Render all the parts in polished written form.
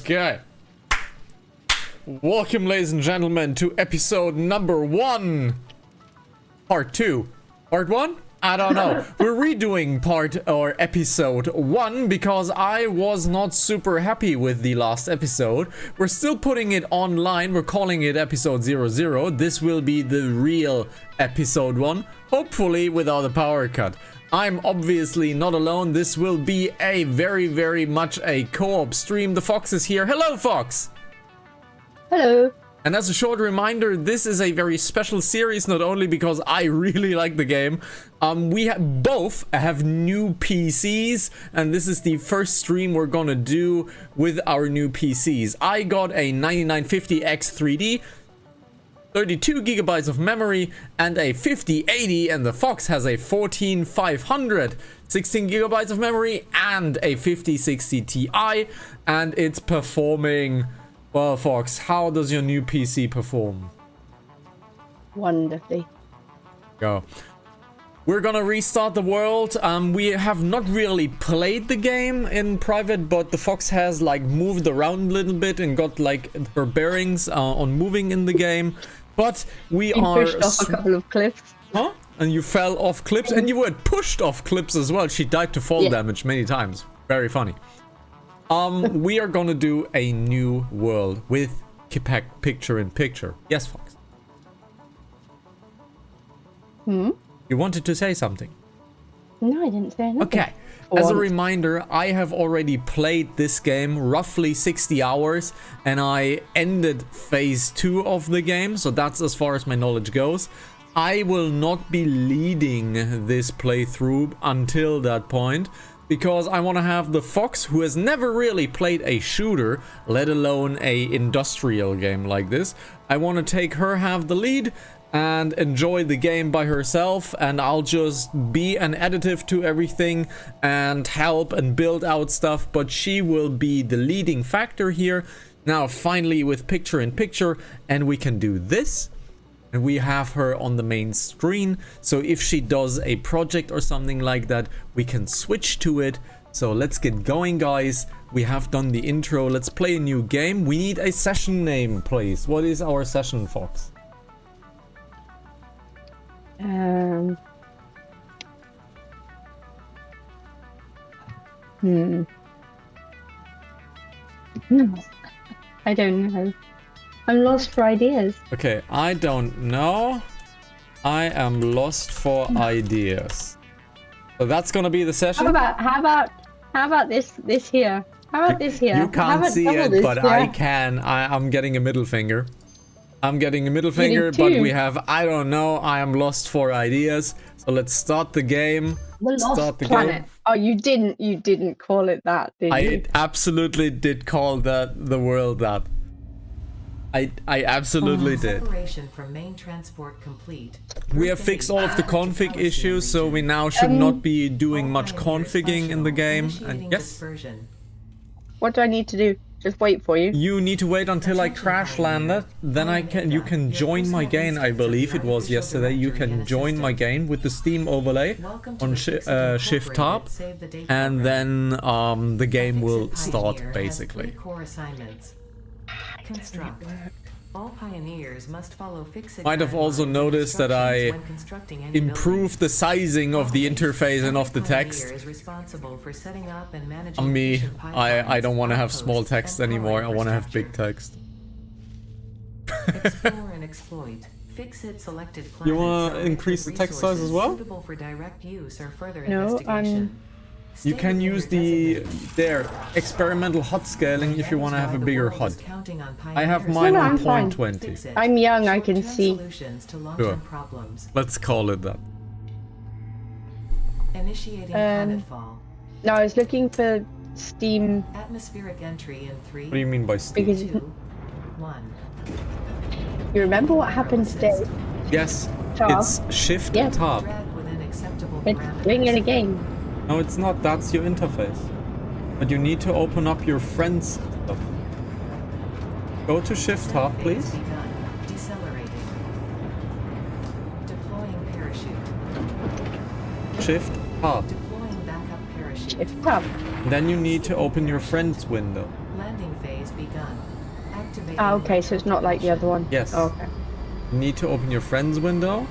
Okay. Welcome, ladies and gentlemen, to episode number 1. Part 2. Part 1? I don't know. We're redoing episode 1 because I was not super happy with the last episode. We're still putting it online. We're calling it episode 00. This will be the real episode 1, hopefully without a power cut. I'm obviously not alone. This will be a very much a co-op stream. The Fox is here. Hello, Fox! Hello. And as a short reminder, this is a very special series, not only because I really like the game. We both have new PCs, and this is the first stream we're gonna do with our new PCs. I got a 9950X 3D, 32 gigabytes of memory, and a 5080, and the Fox has a 14500, 16 gigabytes of memory, and a 5060 Ti, and it's performing... Well, Fox, how does your new PC perform? Wonderfully. Go. We're gonna restart the world. We have not really played the game in private, but the Fox has like moved around a little bit and got like her bearings on moving in the game. But we are pushed off a couple of cliffs. Huh? And you fell off cliffs, and you were pushed off cliffs as well. She died to fall damage many times. Very funny. We are gonna do a new world with picture-in-picture. Yes, Fox. You wanted to say something? No, I didn't say anything. Okay. As a reminder, I have already played this game roughly 60 hours, and I ended phase 2 of the game, so that's as far as my knowledge goes. I will not be leading this playthrough until that point, because I want to have the Fox, who has never really played a shooter, let alone a industrial game like this. I want to take her, have the lead, and enjoy the game by herself, and I'll just be an additive to everything and help and build out stuff, but she will be the leading factor here. Now, finally, with picture-in-picture, and we can do this. And we have her on the main screen, so if she does a project or something like that, we can switch to it. So let's get going, guys. We have done the intro. Let's play a new game. We need a session name, please. What is our session, Fox? I don't know. I'm lost for ideas. Okay, I don't know. I am lost for ideas. So that's gonna be the session. How about this here? How about this here? You can't see it, but I can. I'm getting a middle finger. I'm getting a middle finger, but we have, I don't know, I am lost for ideas. So let's start the game. The Lost Planet. Oh, you didn't call it that, did you? I absolutely did call the world that. I absolutely did. From main transport complete. We have fixed all of the config issues, so we now should not be doing much configuring in the game. And yes? What do I need to do? Just wait for you? You need to wait until I crash landed. Then you can join my game, I believe it was yesterday. You can join my game with the Steam overlay on Shift Tab. And then the game will start, basically. Construct. All pioneers must follow fixed Might have also noticed that I improved the sizing of the interface and of the text. On me, I don't want to have small text anymore. I want to have big text. Explore and exploit. Fix it selected planets. You want to increase the text size as well? Suitable for direct use or further No, investigation. You can use the experimental HUD scaling if you want to have a bigger HUD. I have mine on 0.20. I'm young, I can see. Sure. Let's call it that. Initiating planetfall. No, I was looking for Steam. Atmospheric entry in 3. What do you mean by Steam? Because 2, 1. you remember what happened today? Yes, Tab. it's Shift Yeah. Tab. Drag within acceptable It's parameters. doing it again. No, it's not. That's your interface. But you need to open up your friends stuff. Go to Shift Tab, please. Begun. Decelerating. Deploying parachute. Shift Tab. Deploying backup parachute. Shift tab. Then you need to open your friends window. Landing phase begun. Activating Ah, okay, so it's not like the other one. Yes. Oh, okay. You need to open your friends window,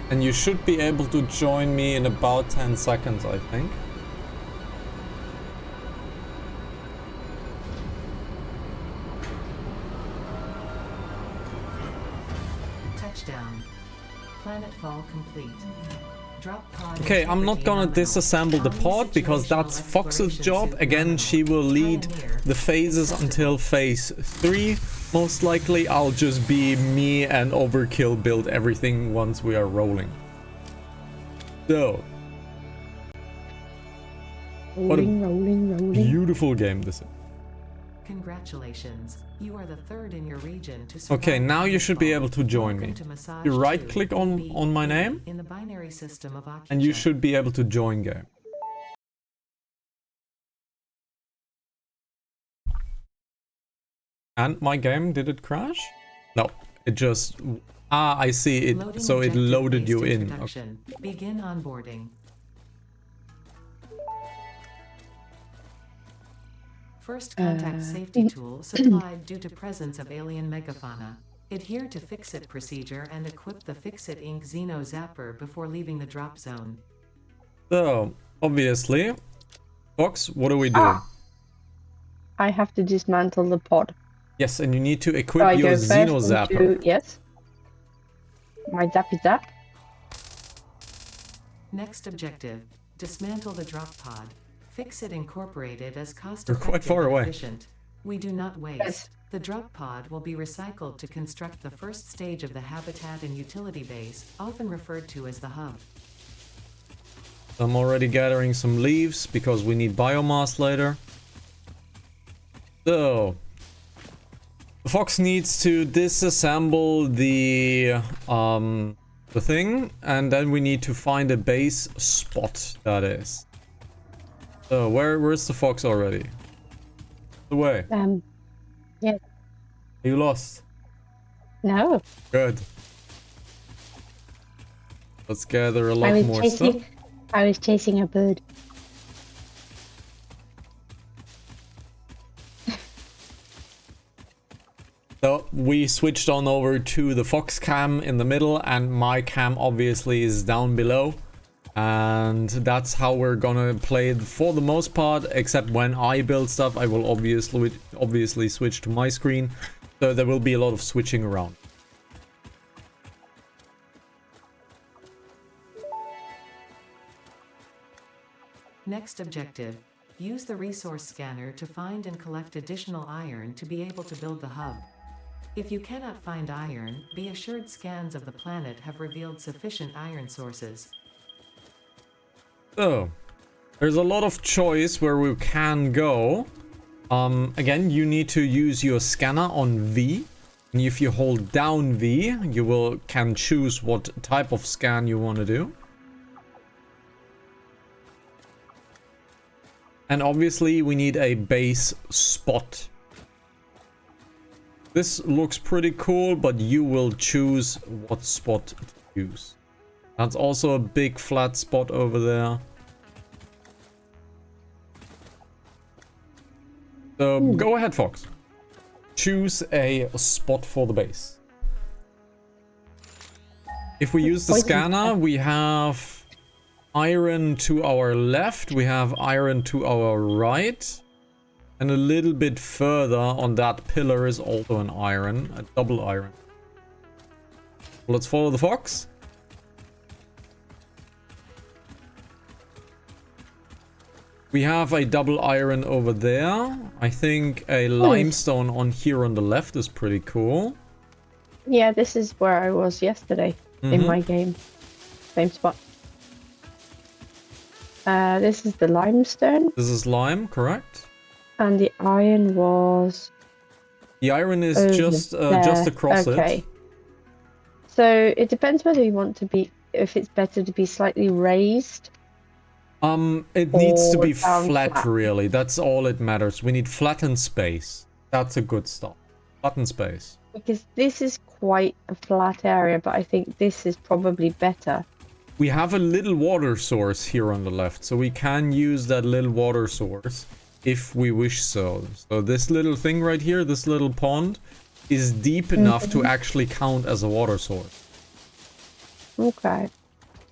and you should be able to join me in about 10 seconds, I think. Touchdown. Planetfall complete. Drop pod. Okay, I'm not integrity gonna nominal. disassemble the Omni pod because that's situational Fox's exploration job. suit Again, nominal. she will lead Pioneer. the phases until phase 3. Most likely, I'll just be me and Overkill build everything once we are rolling. So, what a Rolling. beautiful game this is. Congratulations. You are the third in your region to survive. Okay, now you should be able to join me. Welcome to Massage You 2, right-click on my name, in the binary system of Akita. and you should be able to join game. And my game, did it crash? No, it just... Ah, I see it. Loading So it objective loaded you based in. Okay. introduction. Begin onboarding. First contact safety tool supplied due to presence of alien megafauna. Adhere to Fix-It procedure and equip the Fix-It Inc. Xeno Zapper before leaving the drop zone. So, obviously, Fox, what do we do? Ah. I have to dismantle the pod. Yes, and you need to So equip I your go first Xeno Zapper. into, yes. My zappy zap. Next objective, dismantle the drop pod. Fix-It Incorporated as We're cost-effective quite far and away. efficient. We do not waste. Yes. The drop pod will be recycled to construct the first stage of the habitat and utility base, often referred to as the hub. I'm already gathering some leaves because we need biomass later. So, Fox needs to disassemble the thing, and then we need to find a base spot, that is. So, where's the Fox already? The way. Yeah. Are you lost? No. Good. Let's gather a lot more stuff. I was chasing a bird. So we switched on over to the Fox cam in the middle, and my cam obviously is down below. And that's how we're gonna play it for the most part, except when I build stuff, I will obviously switch to my screen. So there will be a lot of switching around. Next objective, use the resource scanner to find and collect additional iron to be able to build the hub. If you cannot find iron, be assured scans of the planet have revealed sufficient iron sources. So, there's a lot of choice where we can go. Again, you need to use your scanner on V. And if you hold down V, you can choose what type of scan you want to do. And obviously, we need a base spot. This looks pretty cool, but you will choose what spot to use. That's also a big flat spot over there. So go ahead, Fox. Choose a spot for the base. If we use the scanner, we have iron to our left, we have iron to our right. And a little bit further on that pillar is also an iron, a double iron. Let's follow the Fox. We have a double iron over there. I think a limestone on here on the left is pretty cool. Yeah, this is where I was yesterday in my game. Same spot. This is the limestone. This is lime, correct? And the iron was... The iron is just across okay. it. So it depends whether you want to be, if it's better to be slightly raised. It needs to be down flat, really. That's all it matters. We need flattened space. That's a good start. Flattened space. Because this is quite a flat area, but I think this is probably better. We have a little water source here on the left, so we can use that little water source. if we wish so. So this little thing right here, this little pond, is deep enough to actually count as a water source. Okay.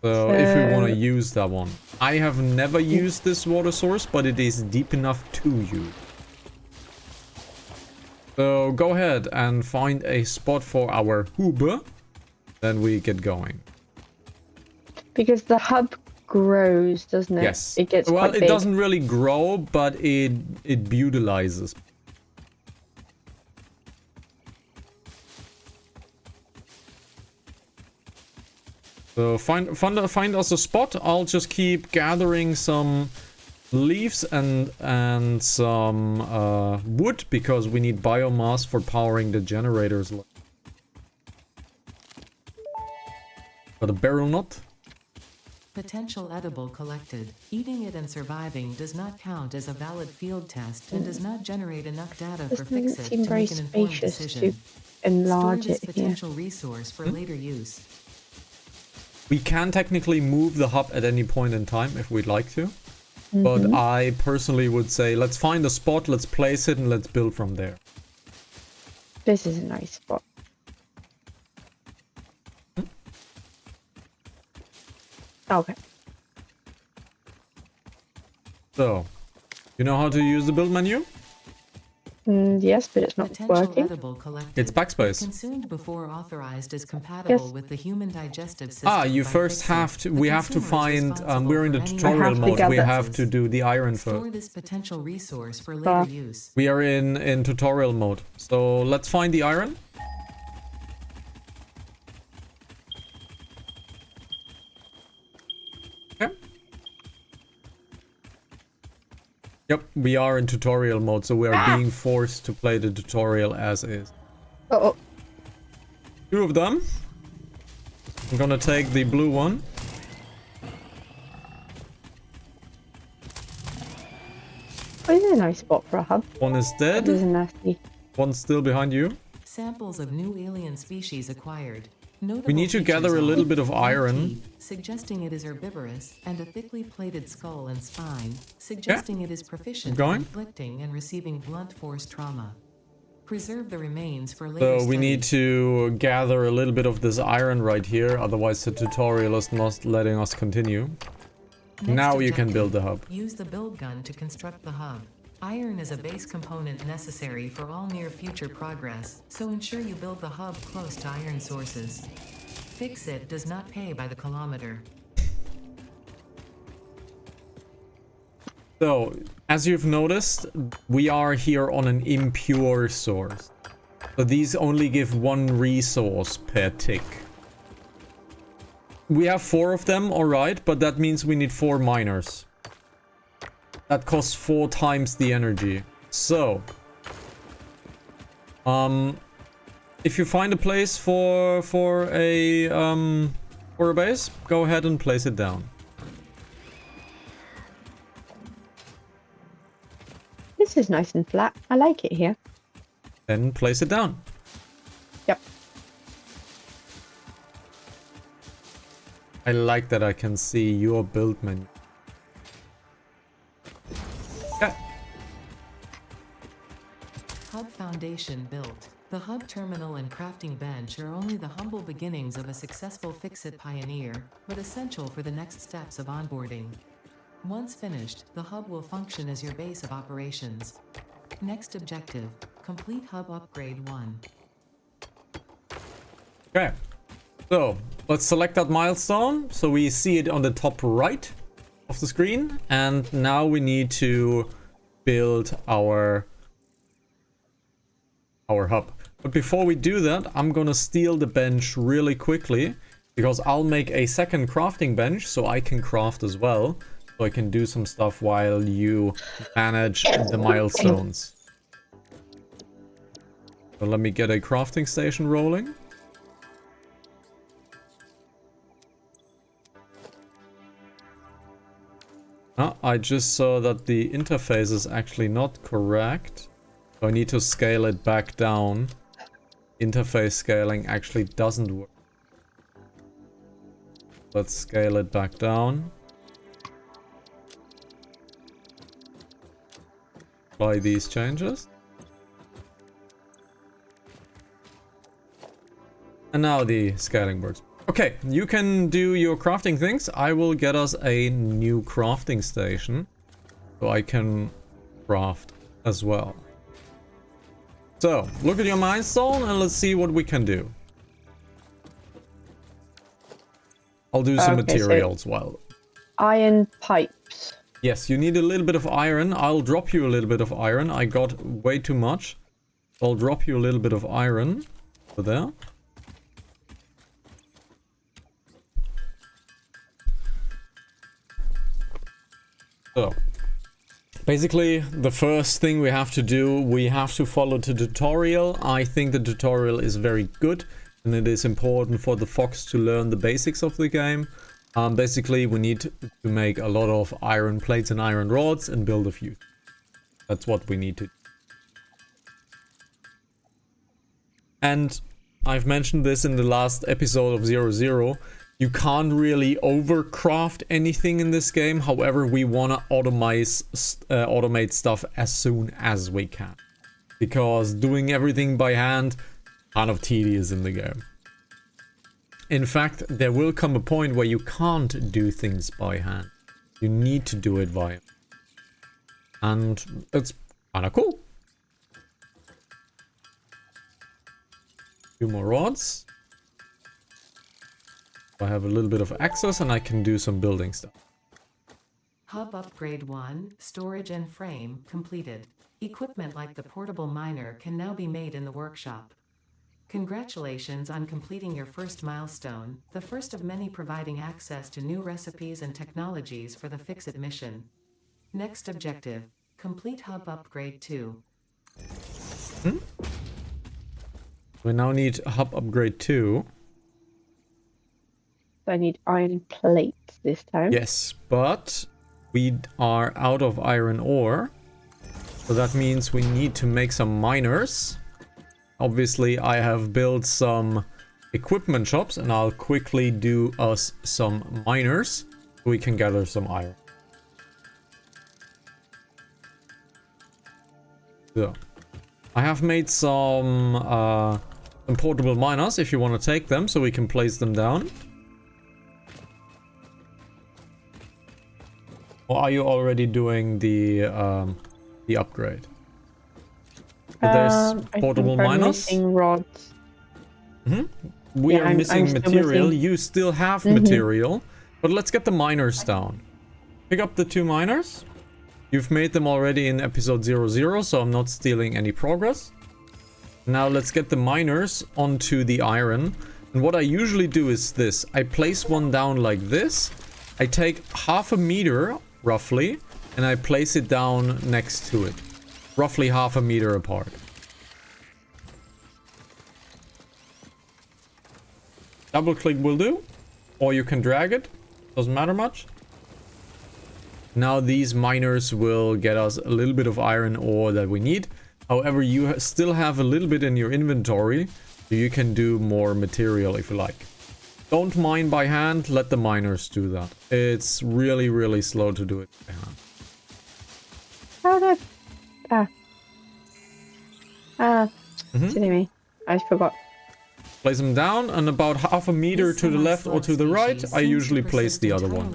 So if we want to use that one. I have never used this water source, but it is deep enough to use. So go ahead and find a spot for our hub. Then we get going. Because the hub grows, doesn't it? Yes. It gets well, quite it big. doesn't really grow, but it beautilizes. So find us a spot. I'll just keep gathering some leaves and some wood because we need biomass for powering the generators. Got a barrel nut. Potential edible collected. Eating it and surviving does not count as a valid field test and does not generate enough data for Doesn't Fix-It seem to very make an informed spacious decision. to enlarge Store this it here. potential resource for later use. We can technically move the hub at any point in time if we'd like to. But I personally would say let's find a spot, let's place it, and let's build from there. This is a nice spot. Okay. So, you know how to use the build menu? Yes, but it's not Potential working. edible collected. It's backspace. Consumed before authorized is compatible Yes. with the human digestive system. Ah, you by first Fix-It. have to. The We have to consumer is find. responsible We're in the for any tutorial have to mode. We gather- have to do the iron first. Store this potential resource for later use. We are in tutorial mode. So let's find the iron. Okay. Yep, we are in tutorial mode, so we are being forced to play the tutorial as is. Oh, Two of them. I'm gonna take the blue one. this is a nice spot for a hub. One is This is dead. nasty. One's still behind you. Samples of new alien species acquired. Notable We need to gather features a are little bit of long iron. teeth, suggesting it is herbivorous, and a thickly plated skull and spine, suggesting it is proficient in going. inflicting and receiving blunt force trauma. Preserve the remains for later So we study. need to gather a little bit of this iron right here, otherwise the tutorial is not letting us continue. Next Now you can objective, build the hub. Use the build gun to construct the hub. Iron is a base component necessary for all near future progress, so ensure you build the hub close to iron sources. Fix-It does not pay by the kilometer. So, as you've noticed, we are here on an impure source. So these only give one resource per tick. We have 4 of them, alright, but that means we need 4 miners. That costs 4 times the energy. So, if you find a place for a base, go ahead and place it down. This is nice and flat. I like it here. Then place it down. Yep. I like that I can see your build menu. Yeah. Hub foundation built. The hub terminal and crafting bench are only the humble beginnings of a successful Fix-It pioneer, but essential for the next steps of onboarding. Once finished, the hub will function as your base of operations. Next objective, complete hub upgrade 1. Okay. So, let's select that milestone. So we see it on the top right of the screen. And now we need to build our hub. But before we do that, I'm gonna steal the bench really quickly, because I'll make a second crafting bench so I can craft as well. So I can do some stuff while you manage the milestones. So let me get a crafting station rolling. I just saw that the interface is actually not correct. So I need to scale it back down. Interface scaling actually doesn't work. Let's scale it back down. apply these changes. And now the scaling works. Okay, you can do your crafting things. I will get us a new crafting station, so I can craft as well. So, look at your mine stone and let's see what we can do. I'll do some materials while. Iron pipes. Yes, you need a little bit of iron. I'll drop you a little bit of iron. I got way too much. I'll drop you a little bit of iron over there. So, basically, the first thing we have to do, we have to follow the tutorial. I think the tutorial is very good, and it is important for the fox to learn the basics of the game. Basically, we need to make a lot of iron plates and iron rods and build a few. That's what we need to do. And I've mentioned this in the last episode of 00. You can't really overcraft anything in this game. However, we want to automate stuff as soon as we can. Because doing everything by hand, kind of tedious in the game. In fact, there will come a point where you can't do things by hand. You need to do it via. And it's kind of cool. Few more rods. I have a little bit of access and I can do some building stuff. Hub upgrade 1, storage and frame, completed. Equipment like the portable miner can now be made in the workshop. Congratulations on completing your first milestone, the first of many providing access to new recipes and technologies for the Fix-It mission. Next objective, complete Hub upgrade 2. We now need Hub upgrade 2. I need iron plates this time. Yes, but we are out of iron ore. So that means we need to make some miners. Obviously, I have built some equipment shops and I'll quickly do us some miners so we can gather some iron. So, I have made some portable miners if you want to take them so we can place them down. Or are you already doing the upgrade? So there's portable miners. Missing rods. We are missing material. You still have material, but let's get the miners down. Pick up the 2 miners. You've made them already in episode 00, so I'm not stealing any progress. Now let's get the miners onto the iron. And what I usually do is this. I place one down like this. I take half a meter roughly, and I place it down next to it. Roughly half a meter apart. Double click will do, or you can drag it, doesn't matter much. Now these miners will get us a little bit of iron ore that we need. However, you still have a little bit in your inventory, so you can do more material if you like. Don't mine by hand, let the miners do that. It's really, really slow to do it by hand. How silly me. I forgot. Place them down, and about half a meter to the left or to the right, I usually place the other one.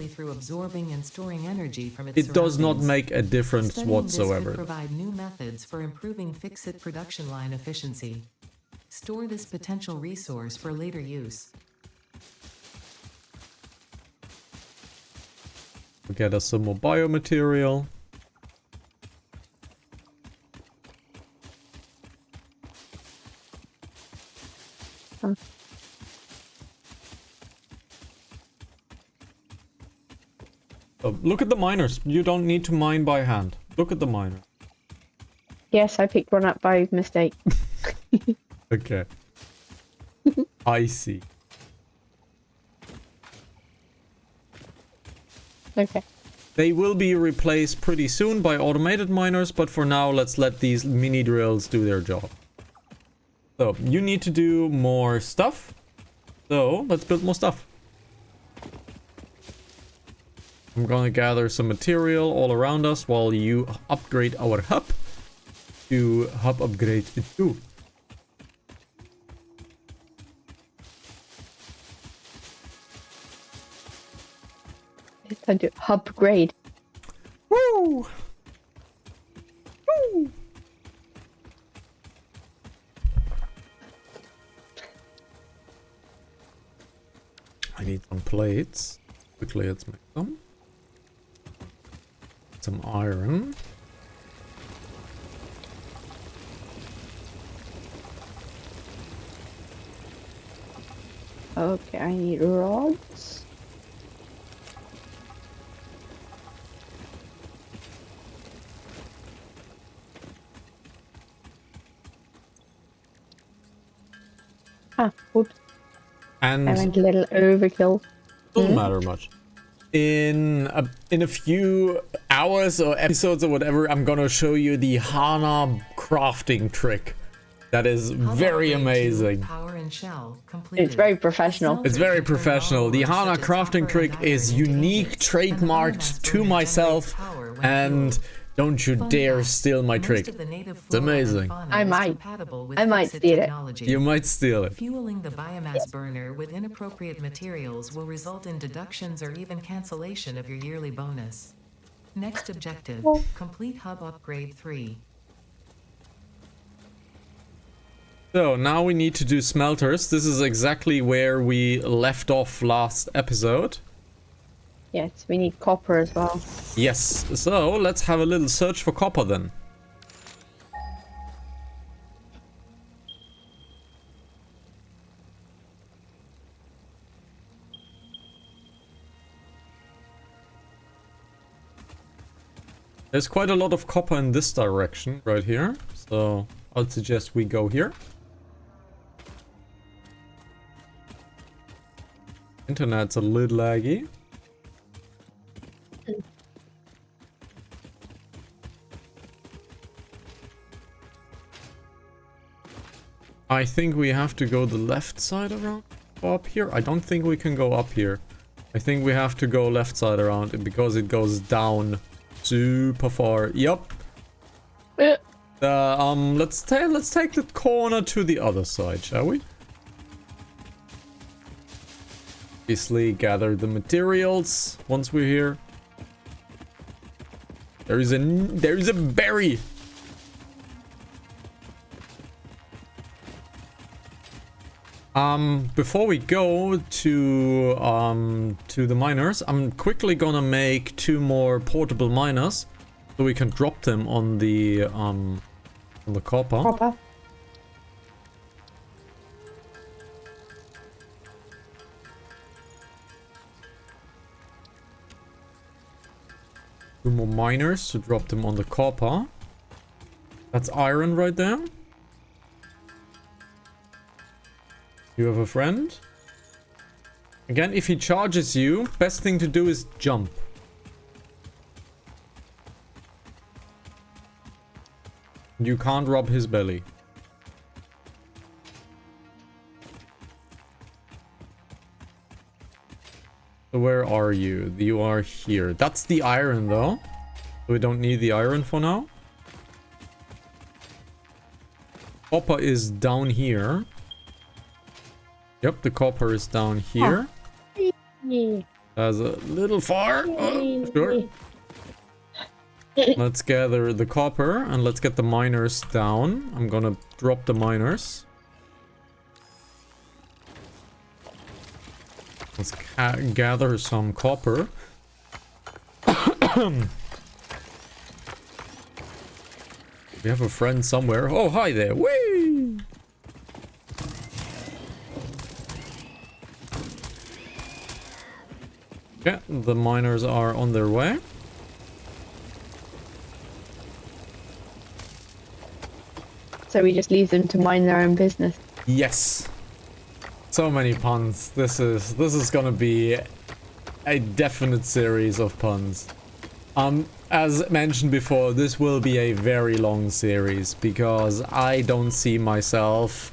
It does not make a difference whatsoever. Provide new methods for improving Fix-It production line efficiency. Store this potential resource for later use. We'll get us some more biomaterial. Oh, look at the miners. You don't need to mine by hand. Look at the miner. Yes, I picked one up by mistake. Okay. I see. Okay. They will be replaced pretty soon by automated miners, but for now, let's let these mini drills do their job. So, you need to do more stuff. So, let's build more stuff. I'm gonna gather some material all around us while you upgrade our hub. to hub upgrade 2. It's time to upgrade. Woo! Woo! I need some plates. Quickly, let's make them. Some iron. Okay, I need rods. Ah, whoops. And I went a little overkill. doesn't matter much. In a few hours or episodes or whatever, I'm gonna show you the Hana crafting trick. That is very amazing. Power and shell completed. It's very professional. It's very professional. The Hana crafting trick is unique, trademarked to myself, and don't you dare steal my trick. It's amazing. I might steal it. You might steal it. Fueling the biomass burner with inappropriate materials will result in deductions or even cancellation of your yearly bonus. Next objective, complete hub upgrade 3. So now we need to do smelters. This is exactly where we left off last episode. Yes, we need copper as well. Yes, so let's have a little search for copper then. There's quite a lot of copper in this direction right here, so I'd suggest we go here. Internet's a little laggy. I think we have to go the left side around. Go up here? I don't think we can go up here. I think we have to go left side around it because it goes down super far. Yup. Let's take the corner to the other side, shall we? Obviously, gather the materials once we're here. There is a berry. Before we go to the miners, I'm quickly gonna make 2 more portable miners so we can drop them on the copper. Copper. 2 more miners to drop them on the copper. That's iron right there. You have a friend. Again, if he charges you, best thing to do is jump. You can't rob his belly. So where are you? You are here. That's the iron though. So we don't need the iron for now. Copper is down here. Yep, the copper is down here. Oh. That's a little far. Oh, sure. Let's gather the copper and let's get the miners down. I'm gonna drop the miners. Let's gather some copper. We have a friend somewhere. Oh, hi there. Whee! Okay, the miners are on their way. So we just leave them to mind their own business. Yes. So many puns. This is gonna be a definite series of puns. As mentioned before, this will be a very long series because I don't see myself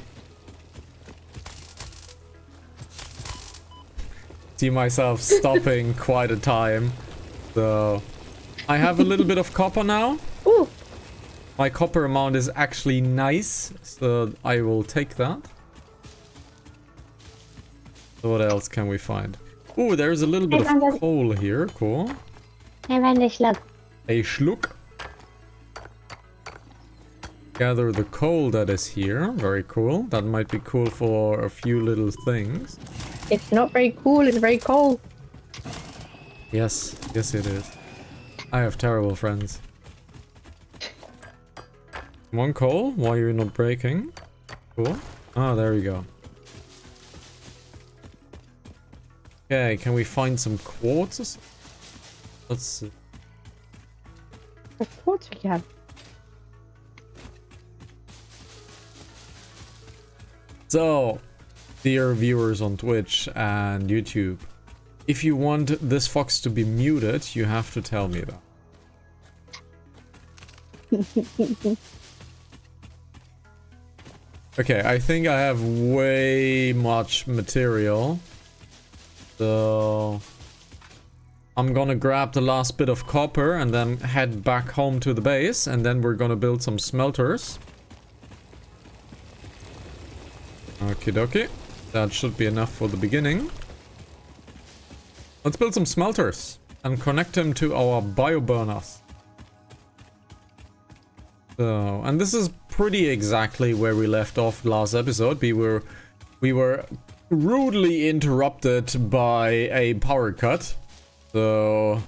stopping quite a time. So I have a little bit of copper now. Ooh. My copper amount is actually nice, so I will take that. So what else can we find? Oh, there's a little bit of coal here. Cool. A schluck. Gather the coal that is here. Very cool. That might be cool for a few little things. It's not very cool, it's very cold. Yes, yes it is. I have terrible friends. One coal, why are you not breaking? Cool. Ah, there you go. Okay, can we find some quartz? Let's see. Of course we can. So, dear viewers on Twitch and YouTube, if you want this fox to be muted, you have to tell me that. Okay, I think I have way much material. So I'm gonna grab the last bit of copper and then head back home to the base, and then we're gonna build some smelters. Okie dokie. That should be enough for the beginning. Let's build some smelters and connect them to our bioburners. So, and this is pretty exactly where we left off last episode. We were rudely interrupted by a power cut. So,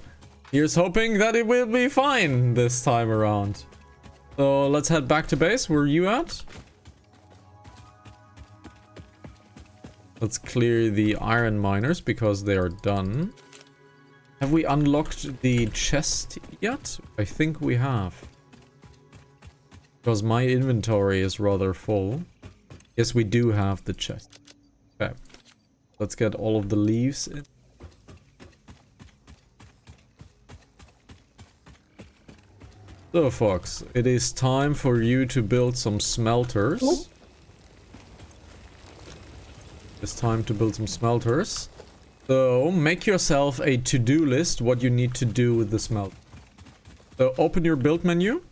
here's hoping that it will be fine this time around. So, let's head back to base. Where are you at? Let's clear the iron miners because they are done. Have we unlocked the chest yet? I think we have. Because my inventory is rather full. Yes, we do have the chest. Okay. Let's get all of the leaves in. So, Fox, it is time for you to build some smelters. Ooh. It's time to build some smelters. So, make yourself a to-do list what you need to do with the smelter. So, open your build menu.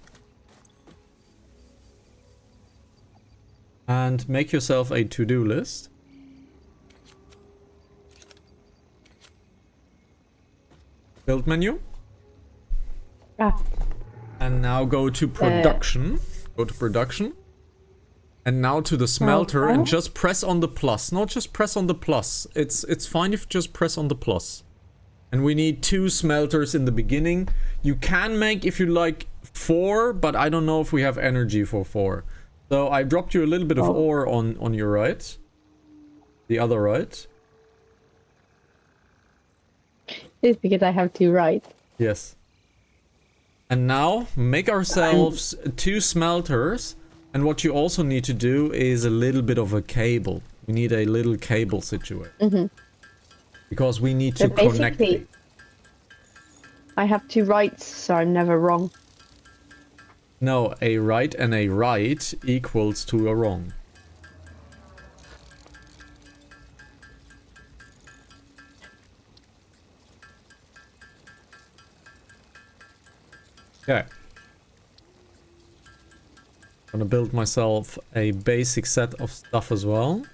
And make yourself a to-do list. Build menu. Ah. And now go to production. Go to production. And now to the smelter and just press on the plus. No, just press on the plus. It's fine if you just press on the plus. And we need 2 smelters in the beginning. You can make, if you like, 4, but I don't know if we have energy for 4. So I dropped you a little bit of ore on your right. The other right. It's because I have 2 right. Yes. And now make ourselves 2 smelters. And what you also need to do is a little bit of a cable. We need a little cable situation. Mm-hmm. Because we need to connect it. I have 2 rights, so I'm never wrong. No, a right and a right equals to a wrong. Okay. I'm gonna build myself a basic set of stuff as well.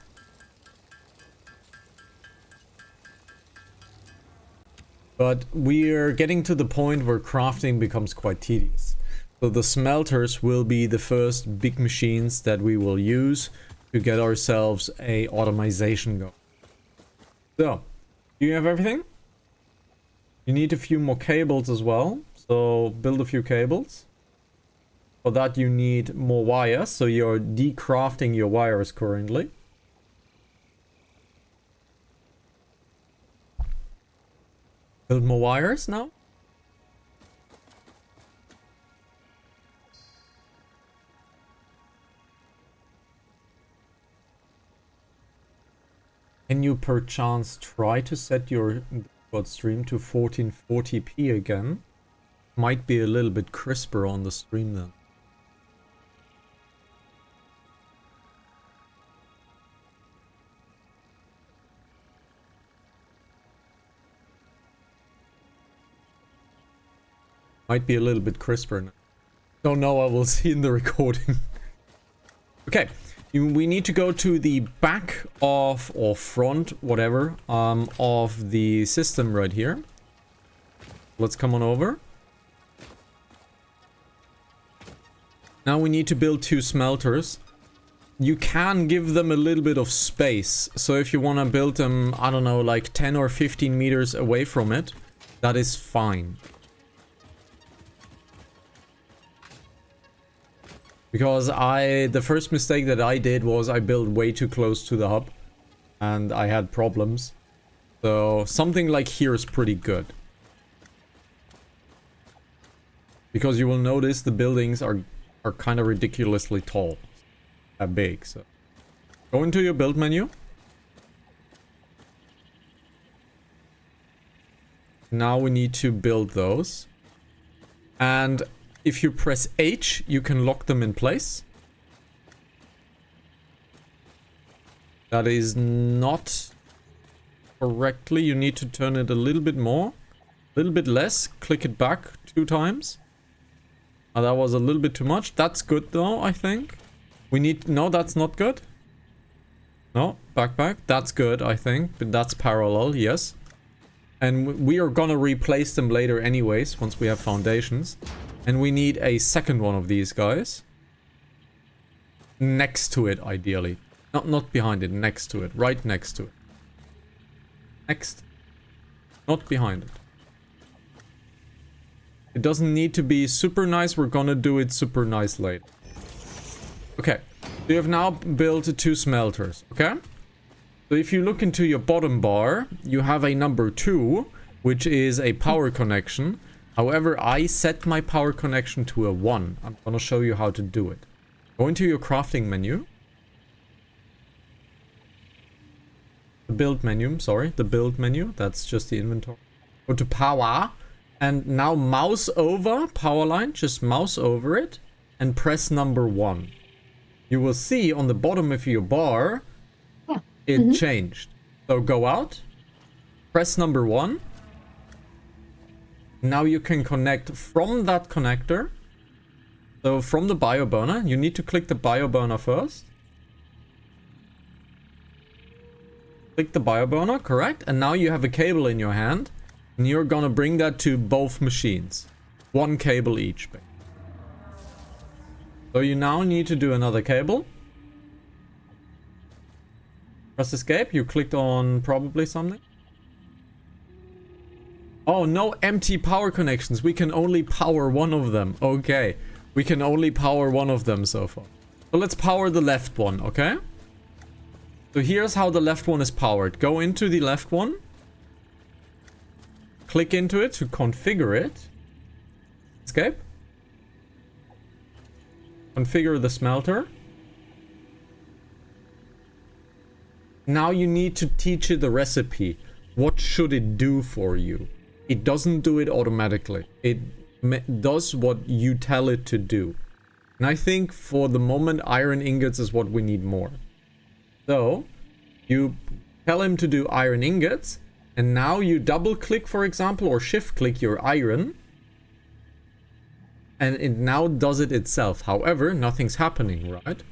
But we're getting to the point where crafting becomes quite tedious. So the smelters will be the first big machines that we will use to get ourselves a automation going. So, do you have everything? You need a few more cables as well. So build a few cables. For that you need more wires, so you're decrafting your wires currently. Build more wires now. Can you perchance try to set your stream to 1440p again? Might be a little bit crisper on the stream then. Might be a little bit crisper now. Don't know, I will see in the recording. Okay, we need to go to the back of, or front, whatever, of the system right here. Let's come on over. Now we need to build 2 smelters. You can give them a little bit of space. So if you want to build them, I don't know, like 10 or 15 meters away from it, that is fine. Because the first mistake that I did was I built way too close to the hub. And I had problems. So something like here is pretty good. Because you will notice the buildings are kind of ridiculously tall. Big, so. Go into your build menu. Now we need to build those. And if you press H, you can lock them in place. That is not correctly. You need to turn it a little bit more. A little bit less. Click it back 2 times. That was a little bit too much. That's good though, I think. We need... No, that's not good. No, back. That's good, I think. But that's parallel, yes. And we are gonna replace them later anyways, once we have foundations. And we need a second one of these guys. Next to it, ideally. Not behind it, next to it. Right next to it. Next. Not behind it. It doesn't need to be super nice. We're gonna do it super nice later. Okay. So you have now built 2 smelters. Okay? So if you look into your bottom bar, you have a number 2, which is a power connection. However, I set my power connection to a 1. I'm gonna show you how to do it. Go into your crafting menu. The build menu, sorry. The build menu. That's just the inventory. Go to power. And now mouse over power line. Just mouse over it. And press number 1. You will see on the bottom of your bar, it changed. So go out. Press number 1. Now you can connect from that connector. So from the bio burner, you need to click the bio burner first. Click the bio burner, correct? And now you have a cable in your hand. And you're gonna bring that to both machines. 1 cable each. So you now need to do another cable. Press escape. You clicked on probably something. Oh, no empty power connections. We can only power one of them. Okay. We can only power one of them so far. So let's power the left one, okay? So here's how the left one is powered. Go into the left one. Click into it to configure it. Escape. Configure the smelter. Now you need to teach it the recipe. What should it do for you? It doesn't do it automatically. It does what you tell it to do. And I think for the moment, iron ingots is what we need more. So you tell him to do iron ingots. And now you double click, for example, or shift click your iron. And it now does it itself. However, nothing's happening, right?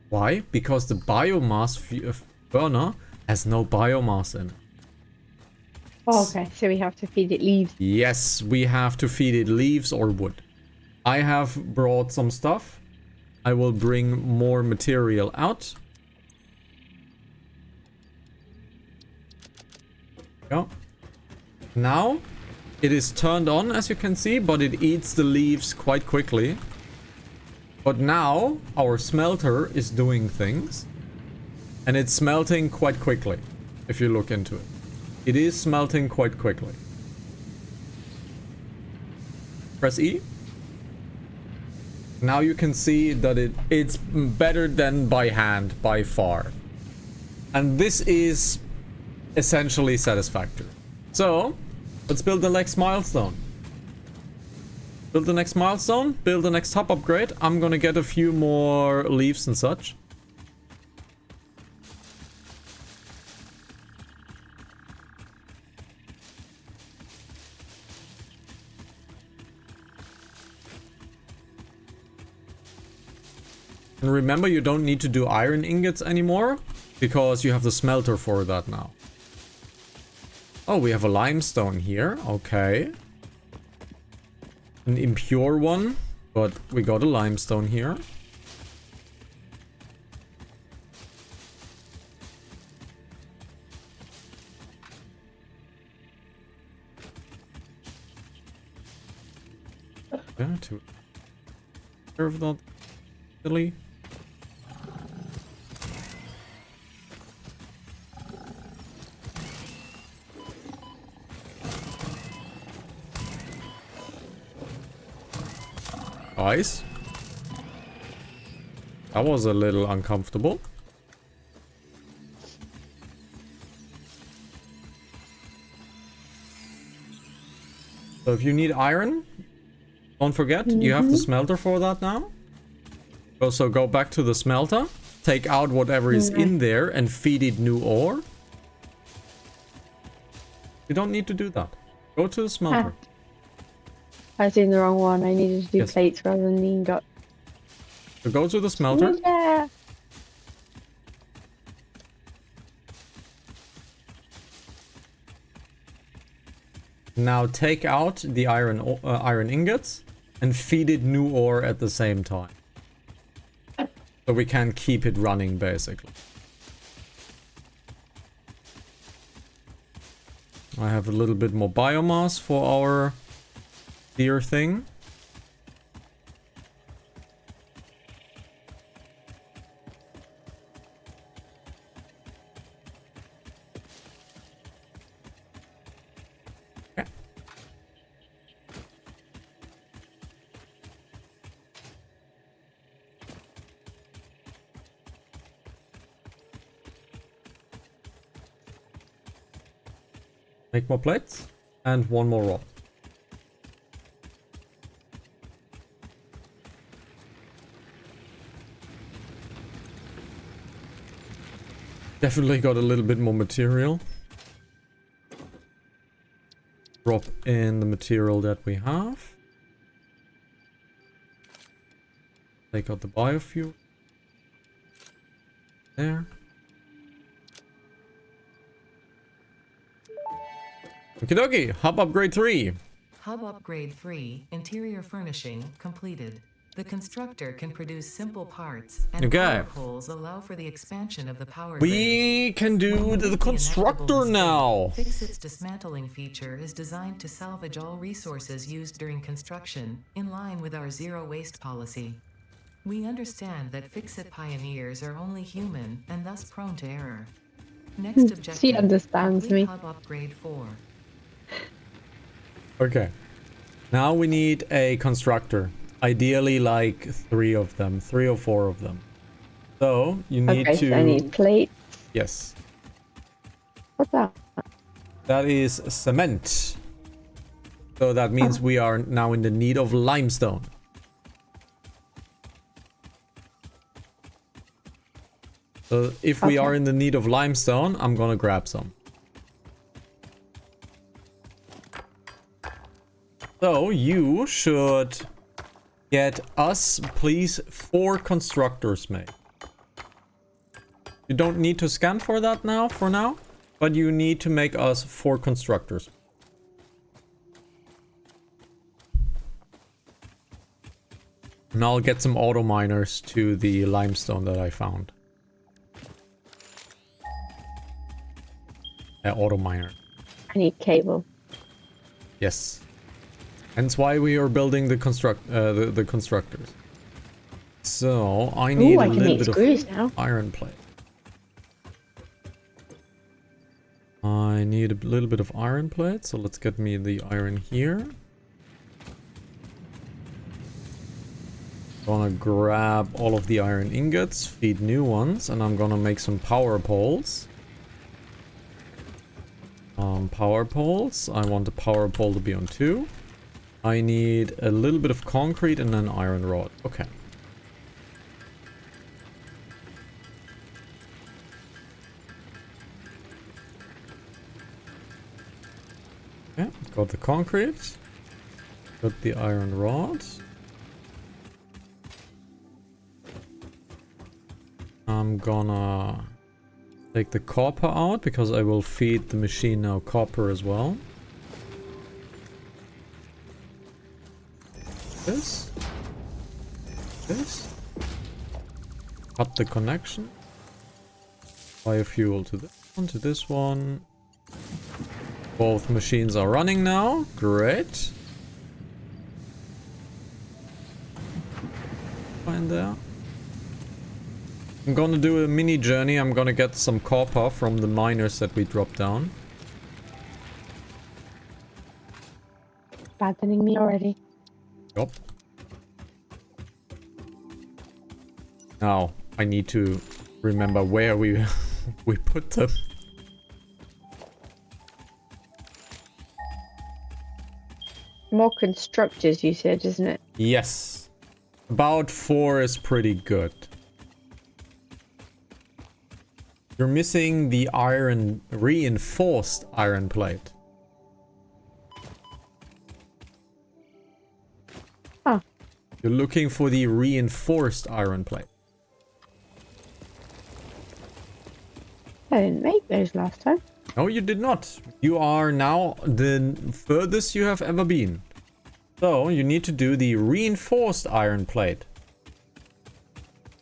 Why? Because the biomass burner has no biomass in it. Oh, okay, so we have to feed it leaves. Yes, we have to feed it leaves or wood. I have brought some stuff. I will bring more material out. Yeah. Now, it is turned on, as you can see, but it eats the leaves quite quickly. But now, our smelter is doing things. And it's smelting quite quickly, if you look into it. It is smelting quite quickly. Press E. Now you can see that it's better than by hand, by far. And this is essentially satisfactory. So, let's build the next milestone. Build the next milestone, build the next hub upgrade. I'm gonna get a few more leaves and such. And remember, you don't need to do iron ingots anymore, because you have the smelter for that now. Oh, we have a limestone here. Okay. An impure one, but we got a limestone here. Yeah, to serve that silly. Nice. That was a little uncomfortable. So if you need iron, don't forget, you have the smelter for that now. Also go back to the smelter, take out whatever is in there and feed it new ore. You don't need to do that. Go to the smelter. I was doing the wrong one. I needed to do plates rather than the ingot. So go to the smelter. Yeah. Now take out the iron ingots and feed it new ore at the same time. So we can keep it running, basically. I have a little bit more biomass for our deer thing. Okay. Make more plates and one more rod. Definitely got a little bit more material. Drop in the material that we have. Take out the biofuel. There. Okie dokie, hub upgrade 3. Hub upgrade 3, interior furnishing, completed. The constructor can produce simple parts, and power poles allow for the expansion of the power grid. We can do the constructor now. Fix-It's dismantling feature is designed to salvage all resources used during construction, in line with our zero waste policy. We understand that Fix-It pioneers are only human, and thus prone to error. Next objective, she understands me. Hub upgrade 4. Okay. Now we need a constructor. Ideally like 3 of them. 3 or 4 of them. So you need to... so I need plate. Yes. What's that? That is cement. So that means we are now in the need of limestone. So if we are in the need of limestone, I'm gonna grab some. So you should get us, please, 4 constructors made. You don't need to scan for that now, for now, but you need to make us 4 constructors. And I'll get some auto miners to the limestone that I found. Auto miner. I need cable. Yes. Hence why we are building the constructors. So I need a little bit of iron plate. I need a little bit of iron plate, so let's get me the iron here. Gonna grab all of the iron ingots, feed new ones, and I'm gonna make some power poles. Power poles. I want the power pole to be on 2. I need a little bit of concrete and an iron rod. Okay. Yeah, got the concrete. Got the iron rod. I'm gonna take the copper out because I will feed the machine now copper as well. This. Cut the connection. Biofuel to this one. Both machines are running now. Great. Fine there. I'm gonna do a mini journey. I'm gonna get some copper from the miners that we dropped down. Abandoning me already. Yup. Now, I need to remember where we we put them. More constructors, you said, isn't it? Yes. About 4 is pretty good. You're missing the iron, reinforced iron plate. Huh. You're looking for the reinforced iron plate. I didn't make those last time. No, you did not. You are now the furthest you have ever been. So, you need to do the reinforced iron plate.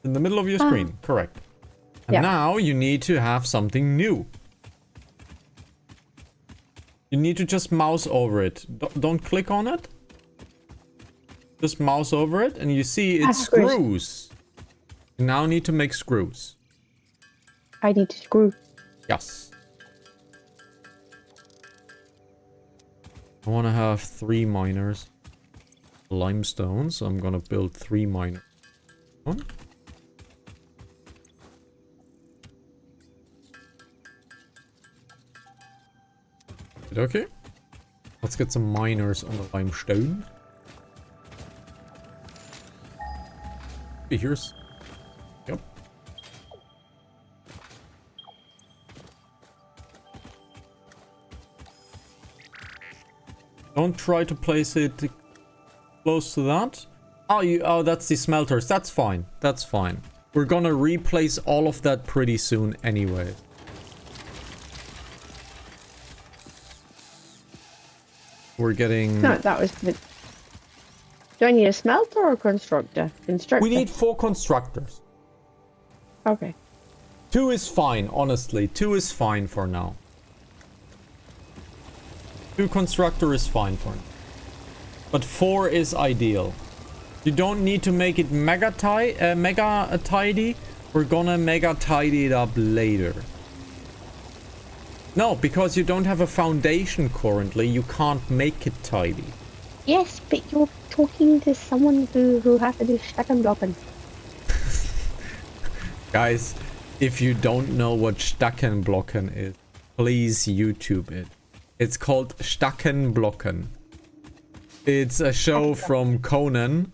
In the middle of your screen, correct. And Yeah. now you need to have something new. You need to just mouse over it. Don't click on it. Just mouse over it and you see it's screws. You now need to make screws. I need to screw. Yes. I want to have 3 miners. Limestone, so I'm gonna build 3 miners. One. Okay. Let's get some miners on the limestone. Hey, here's... Yep. Don't try to place it close to that. Oh, that's the smelters. That's fine. That's fine. We're gonna replace all of that pretty soon anyway. We're getting... No, that was good. Do I need a smelter or a constructor? Constructor. We need 4 constructors. Okay. 2 is fine, honestly. 2 is fine for now. 2 constructor is fine for now. But 4 is ideal. You don't need to make it mega tidy. We're gonna mega tidy it up later. No, because you don't have a foundation currently, you can't make it tidy. Yes, but you're talking to someone who has to do Stackenblocken. Guys, if you don't know what Stackenblocken is, please YouTube it. It's called Stackenblocken. It's a show from Conan,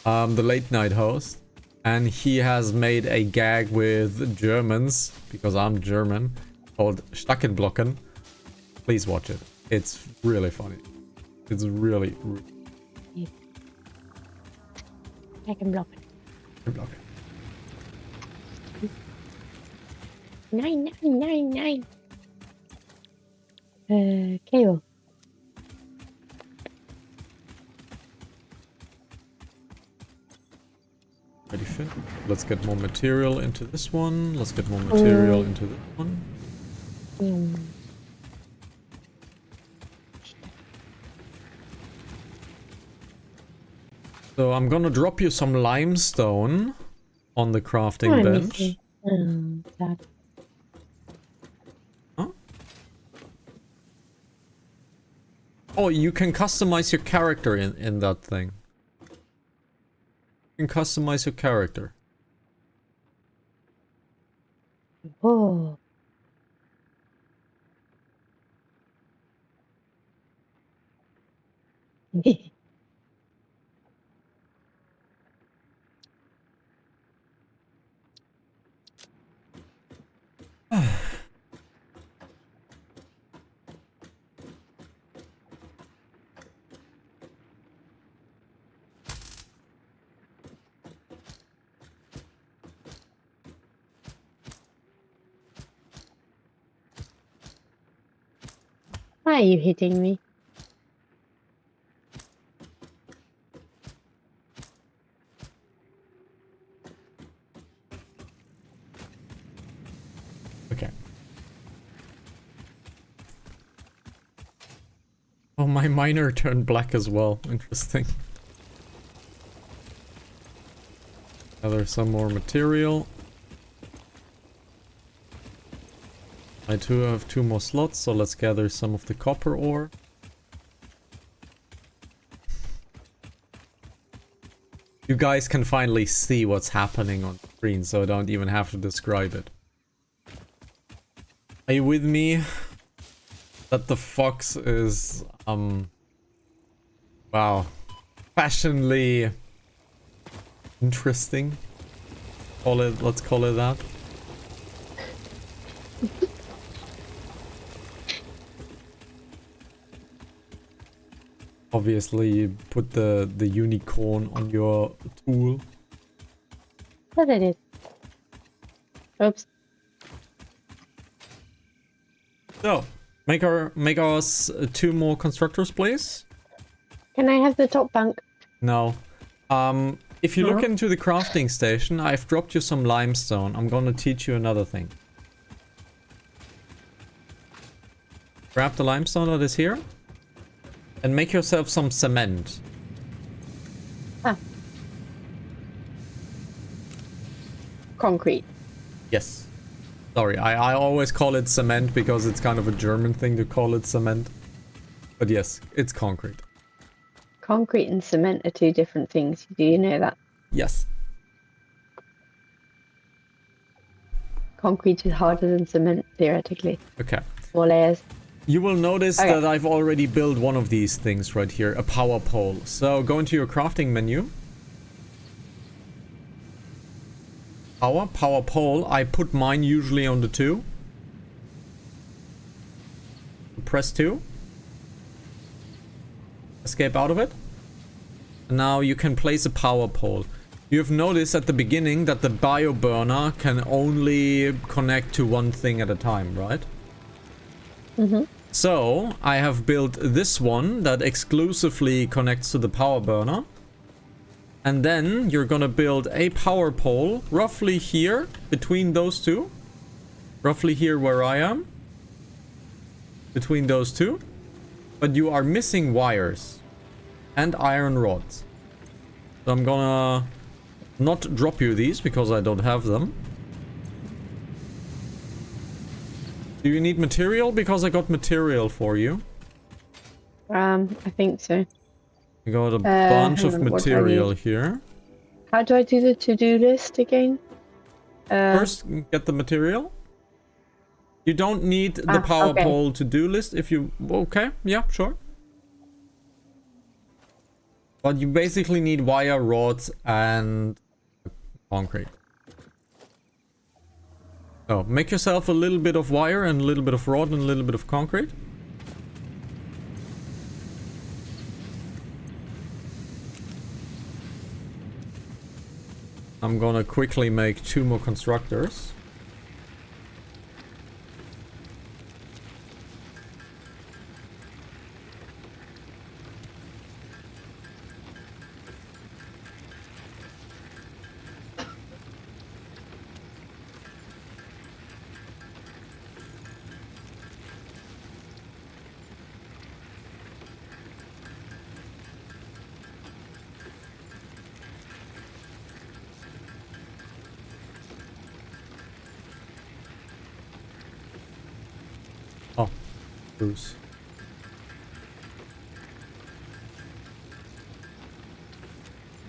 the late night host. And he has made a gag with Germans, because I'm German, called Stackenblocken. Please watch it. It's really funny. It's really... Stackenblocken. Stackenblocken. 9999. Cable. Ready, fit. Let's get more material into this one. Let's get more material into this one. So I'm gonna drop you some limestone on the crafting bench. That. Huh? Oh, you can customize your character in that thing. You can customize your character. Oh. Why are you hitting me? Okay. Oh, my miner turned black as well. Interesting. Gather some more material. I too have 2 more slots, so let's gather some of the copper ore. You guys can finally see what's happening on screen, so I don't even have to describe it. Are you with me? That the fox is, wow. Fashionably interesting. Let's call it that. Obviously, you put the unicorn on your tool. What I did? Oops. So, make us 2 more constructors, please. Can I have the top bunk? No. If you look No. into the crafting station, I've dropped you some limestone. I'm gonna teach you another thing. Grab the limestone that is here. And make yourself some cement. Ah. Concrete. Yes. Sorry, I always call it cement because it's kind of a German thing to call it cement. But yes, it's concrete. Concrete and cement are 2 different things. Do you know that? Yes. Concrete is harder than cement, theoretically. Okay. More layers. You will notice Okay. that I've already built one of these things right here, a power pole. So go into your crafting menu. Power pole. I put mine usually on the 2. Press 2. Escape out of it. And now you can place a power pole. You have noticed at the beginning that the bio burner can only connect to one thing at a time, right? Mm-hmm. So, I have built this one that exclusively connects to the power burner. And then you're gonna build a power pole roughly here between those 2. Roughly here where I am. Between those 2. But you are missing wires. And iron rods. So I'm gonna not drop you these because I don't have them. Do you need material? Because I got material for you. I think so. I got a bunch hang of on, what do I material need? here. How do I do the to-do list again? First, get the material. You don't need the power okay. pole to-do list if you... Okay, yeah, sure. But you basically need wire, rods, and concrete. So, make yourself a little bit of wire and a little bit of rod and a little bit of concrete. I'm gonna quickly make 2 more constructors. Oh, Bruce.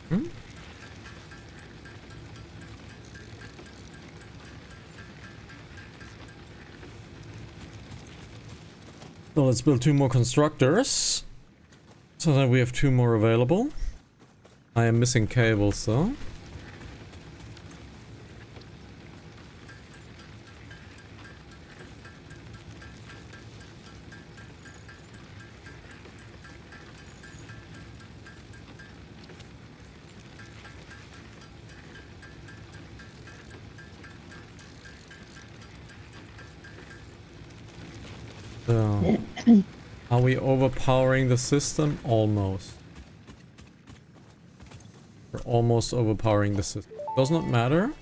Hmm? So let's build 2 more constructors. So that we have 2 more available. I am missing cables though. So, Are we overpowering the system? Almost. We're almost overpowering the system. Does not matter.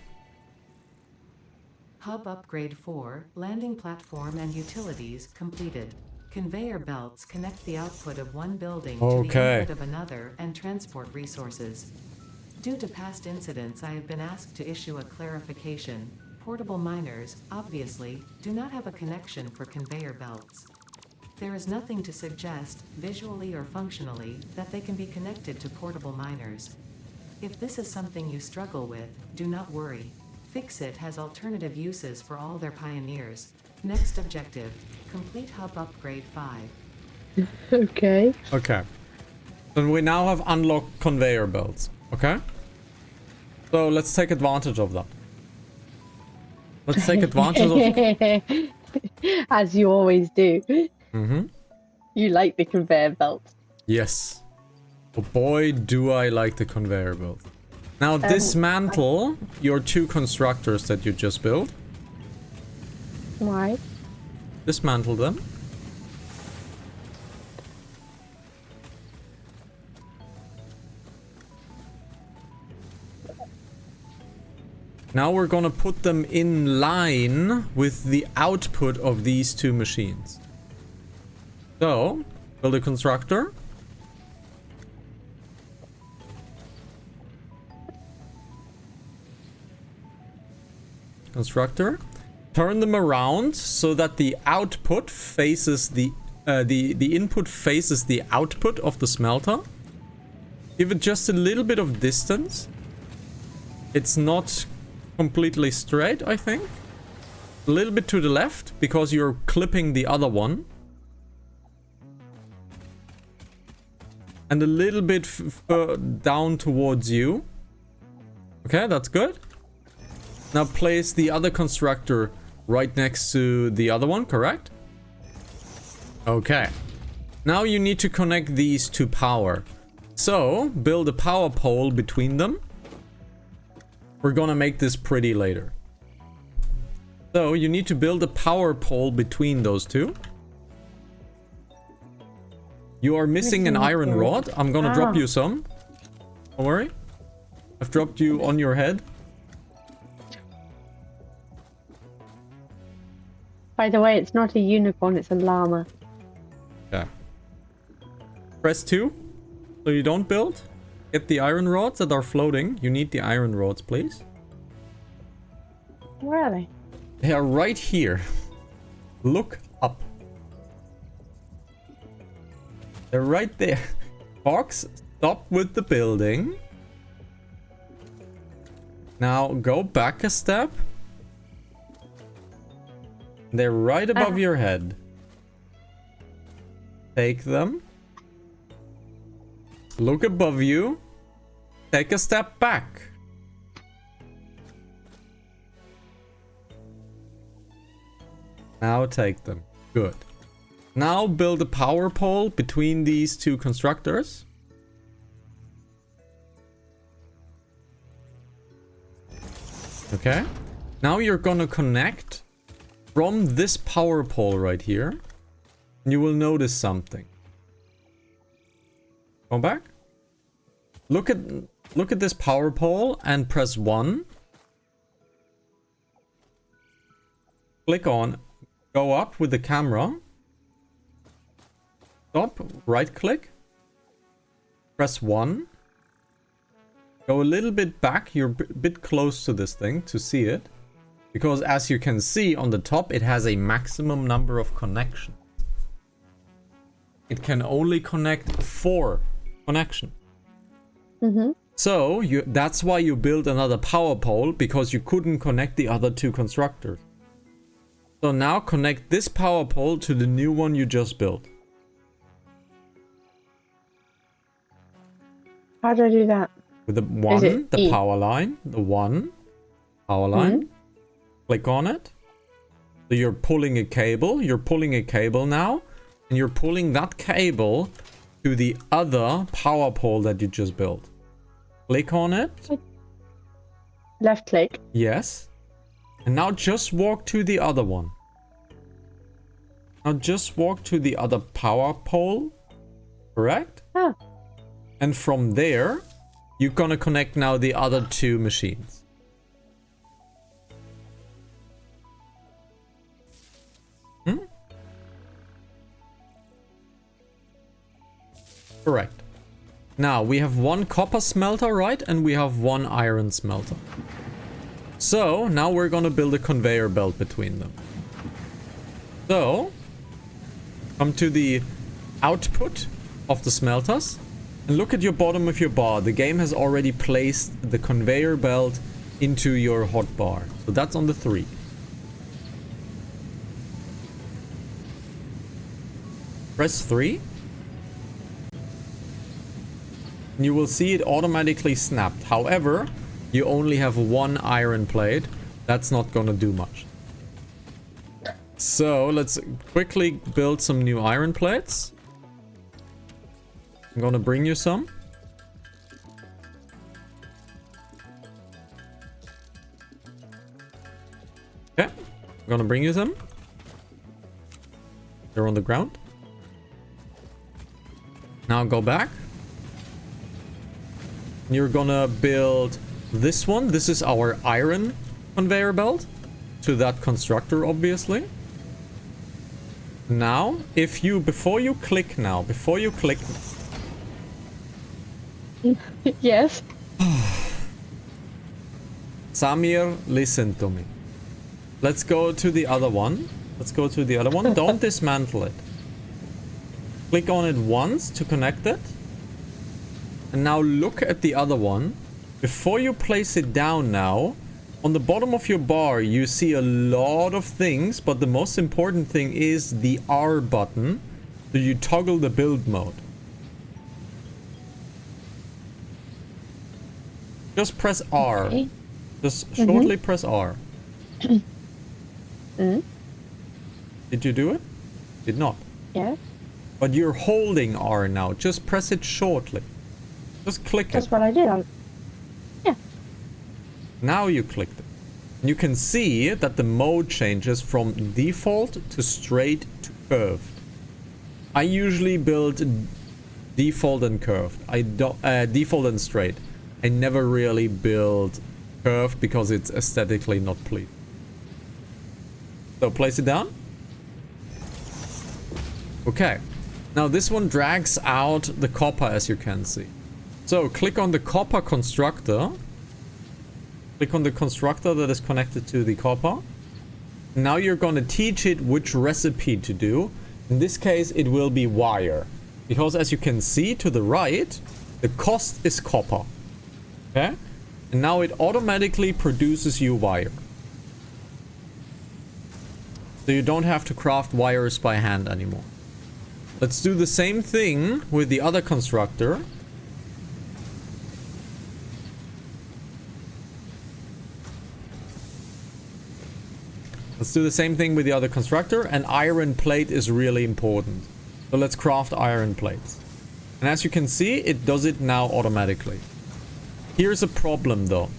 Hub upgrade 4, landing platform and utilities completed. Conveyor belts connect the output of one building to the input of another and transport resources. Due to past incidents, I have been asked to issue a clarification. Portable miners, obviously, do not have a connection for conveyor belts. There is nothing to suggest, visually or functionally, that they can be connected to portable miners. If this is something you struggle with, do not worry. Fixit has alternative uses for all their pioneers. Next objective, complete hub upgrade 5. Okay. Okay. So we now have unlocked conveyor belts. Okay? So let's take advantage of that. Let's take advantage of... As you always do. Mm-hmm. You like the conveyor belt. Yes. Oh boy, do I like the conveyor belt. Now dismantle your 2 constructors that you just built. Why? Dismantle them. Now we're gonna put them in line with the output of these 2 machines. So, build a constructor. Constructor. Turn them around so that the output faces the input faces the output of the smelter. Give it just a little bit of distance. It's not completely straight, I think. A little bit to the left because you're clipping the other one. And a little bit down towards you. Okay, that's good. Now place the other constructor right next to the other one, correct? Okay. Now you need to connect these to power. So, build a power pole between them. We're gonna make this pretty later. So, you need to build a power pole between those 2. You are missing an iron rod. I'm gonna drop you some. Don't worry. I've dropped you on your head. By the way, it's not a unicorn, it's a llama. Yeah. Press 2. So you don't build. Get the iron rods that are floating. You need the iron rods, please. Where are they? They are right here. Look up. They're right there. Fox, stop with the building. Now go back a step. They're right above your head. Take them. Look above you. Take a step back. Now take them. Good. Now build a power pole between these 2 constructors. Okay. Now you're gonna connect from this power pole right here. And you will notice something. Go back. Look at this power pole and press 1. Click on. Go up with the camera. Stop. Right click. Press 1. Go a little bit back. You're a bit close to this thing to see it. Because as you can see on the top, it has a maximum number of connections. It can only connect 4 connections. Mm-hmm. So that's why you built another power pole, because you couldn't connect the other 2 constructors. So now connect this power pole to the new one you just built. How do I do that? With the 1, the E? power line. The 1, power line. Mm-hmm. Click on it. So you're pulling a cable. You're pulling a cable now. And you're pulling that cable to the other power pole that you just built. Click on it. Left click. Yes. And now just walk to the other one. Now just walk to the other power pole, correct? Ah. And from there, you're gonna connect now the other two machines. Correct. Now, we have one copper smelter, right? And we have one iron smelter. So, now we're gonna build a conveyor belt between them. So, come to the output of the smelters. And look at your bottom of your bar. The game has already placed the conveyor belt into your hotbar. So that's on the 3. Press 3. And you will see it automatically snapped. However, you only have one iron plate. That's not gonna do much. So let's quickly build some new iron plates. I'm gonna bring you some. Okay, I'm gonna bring you some. They're on the ground. Now go back. You're gonna build this one. This is our iron conveyor belt to that constructor, obviously. Now, before you click, Yes. Samir, listen to me. Let's go to the other one. Don't dismantle it. Click on it once to connect it. And now look at the other one. Before you place it down now, on the bottom of your bar, you see a lot of things, but the most important thing is the R button. So you toggle the build mode. Just press R. Okay. Just shortly press R. Did you do it? Did not. Yeah. But you're holding R now. Just press it shortly. Just click That's it. what I did. Yeah. Now you clicked it. You can see that the mode changes from default to straight to curved. I usually build default and curved. I don't default and straight. I never really build curved because it's aesthetically not pleasing. So place it down. Okay. Now this one drags out the copper, as you can see. So click on the copper constructor. Click on the constructor that is connected to the copper. Now you're going to teach it which recipe to do. In this case, it will be wire. Because as you can see to the right, the cost is copper. Okay? And now it automatically produces you wire. So you don't have to craft wires by hand anymore. Let's do the same thing with the other constructor. Let's do the same thing with the other constructor, and iron plate is really important. So let's craft iron plates. And as you can see, it does it now automatically. Here's a problem though.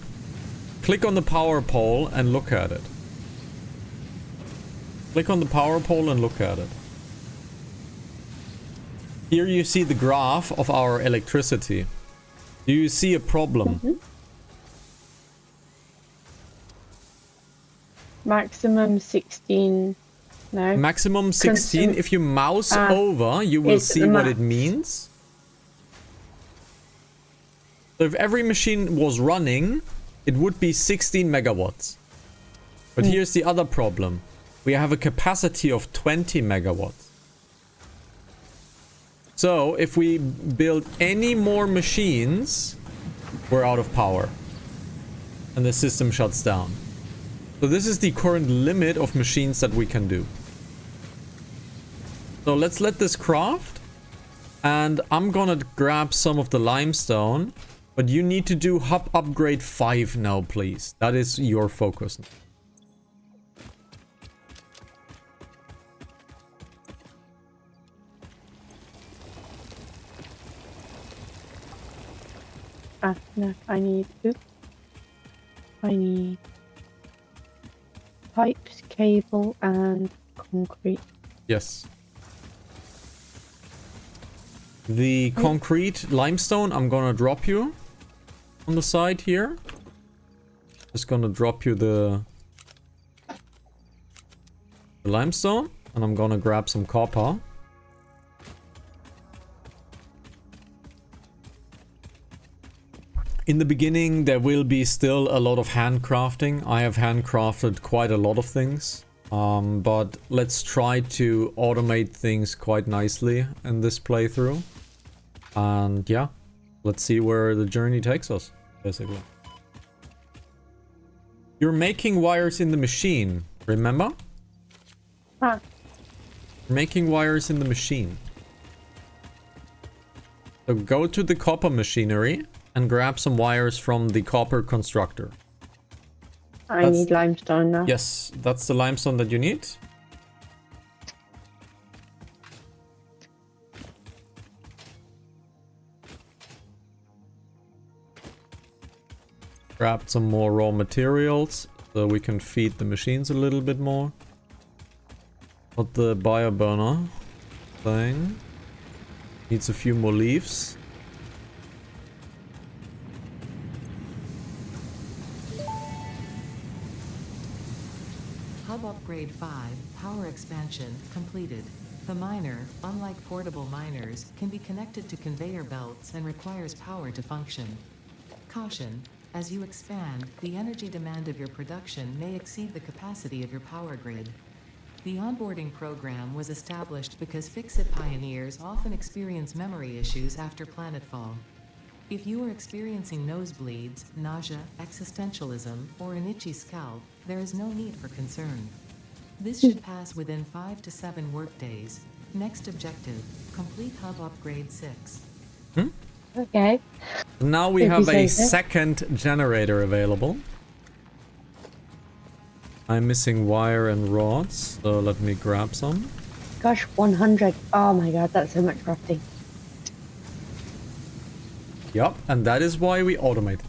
Click on the power pole and look at it. Click on the power pole and look at it. Here you see the graph of our electricity. Do you see a problem? Maximum 16. No. Maximum 16. If you mouse over, you will see what it means. So if every machine was running, it would be 16 megawatts. But here's the other problem. We have a capacity of 20 megawatts. So if we build any more machines, we're out of power. And the system shuts down. So this is the current limit of machines that we can do. So let's let this craft. And I'm gonna grab some of the limestone. But you need to do hub upgrade 5 now, please. That is your focus. No, I need pipes, cable, and concrete. Yes. The concrete limestone, I'm gonna drop you on the side here. Just gonna drop you the limestone, and I'm gonna grab some copper. In the beginning, there will be still a lot of handcrafting. I have handcrafted quite a lot of things. But let's try to automate things quite nicely in this playthrough. And yeah, let's see where the journey takes us, basically. You're making wires in the machine, remember? Huh. Making wires in the machine. So go to the copper machinery and grab some wires from the copper constructor. I need limestone now. Yes, that's the limestone that you need. Grab some more raw materials so we can feed the machines a little bit more. Got the bioburner thing. Needs a few more leaves. Hub Upgrade 5, Power Expansion, completed. The miner, unlike portable miners, can be connected to conveyor belts and requires power to function. Caution: as you expand, the energy demand of your production may exceed the capacity of your power grid. The onboarding program was established because Fix-It pioneers often experience memory issues after planetfall. If you are experiencing nosebleeds, nausea, existentialism, or an itchy scalp, there is no need for concern. This should pass within 5 to 7 workdays. Next objective: complete Hub Upgrade 6. Okay. Now we have a second generator available. I'm missing wire and rods, so let me grab some. Gosh, 100. Oh my god, that's so much crafting. Yup, and that is why we automate it.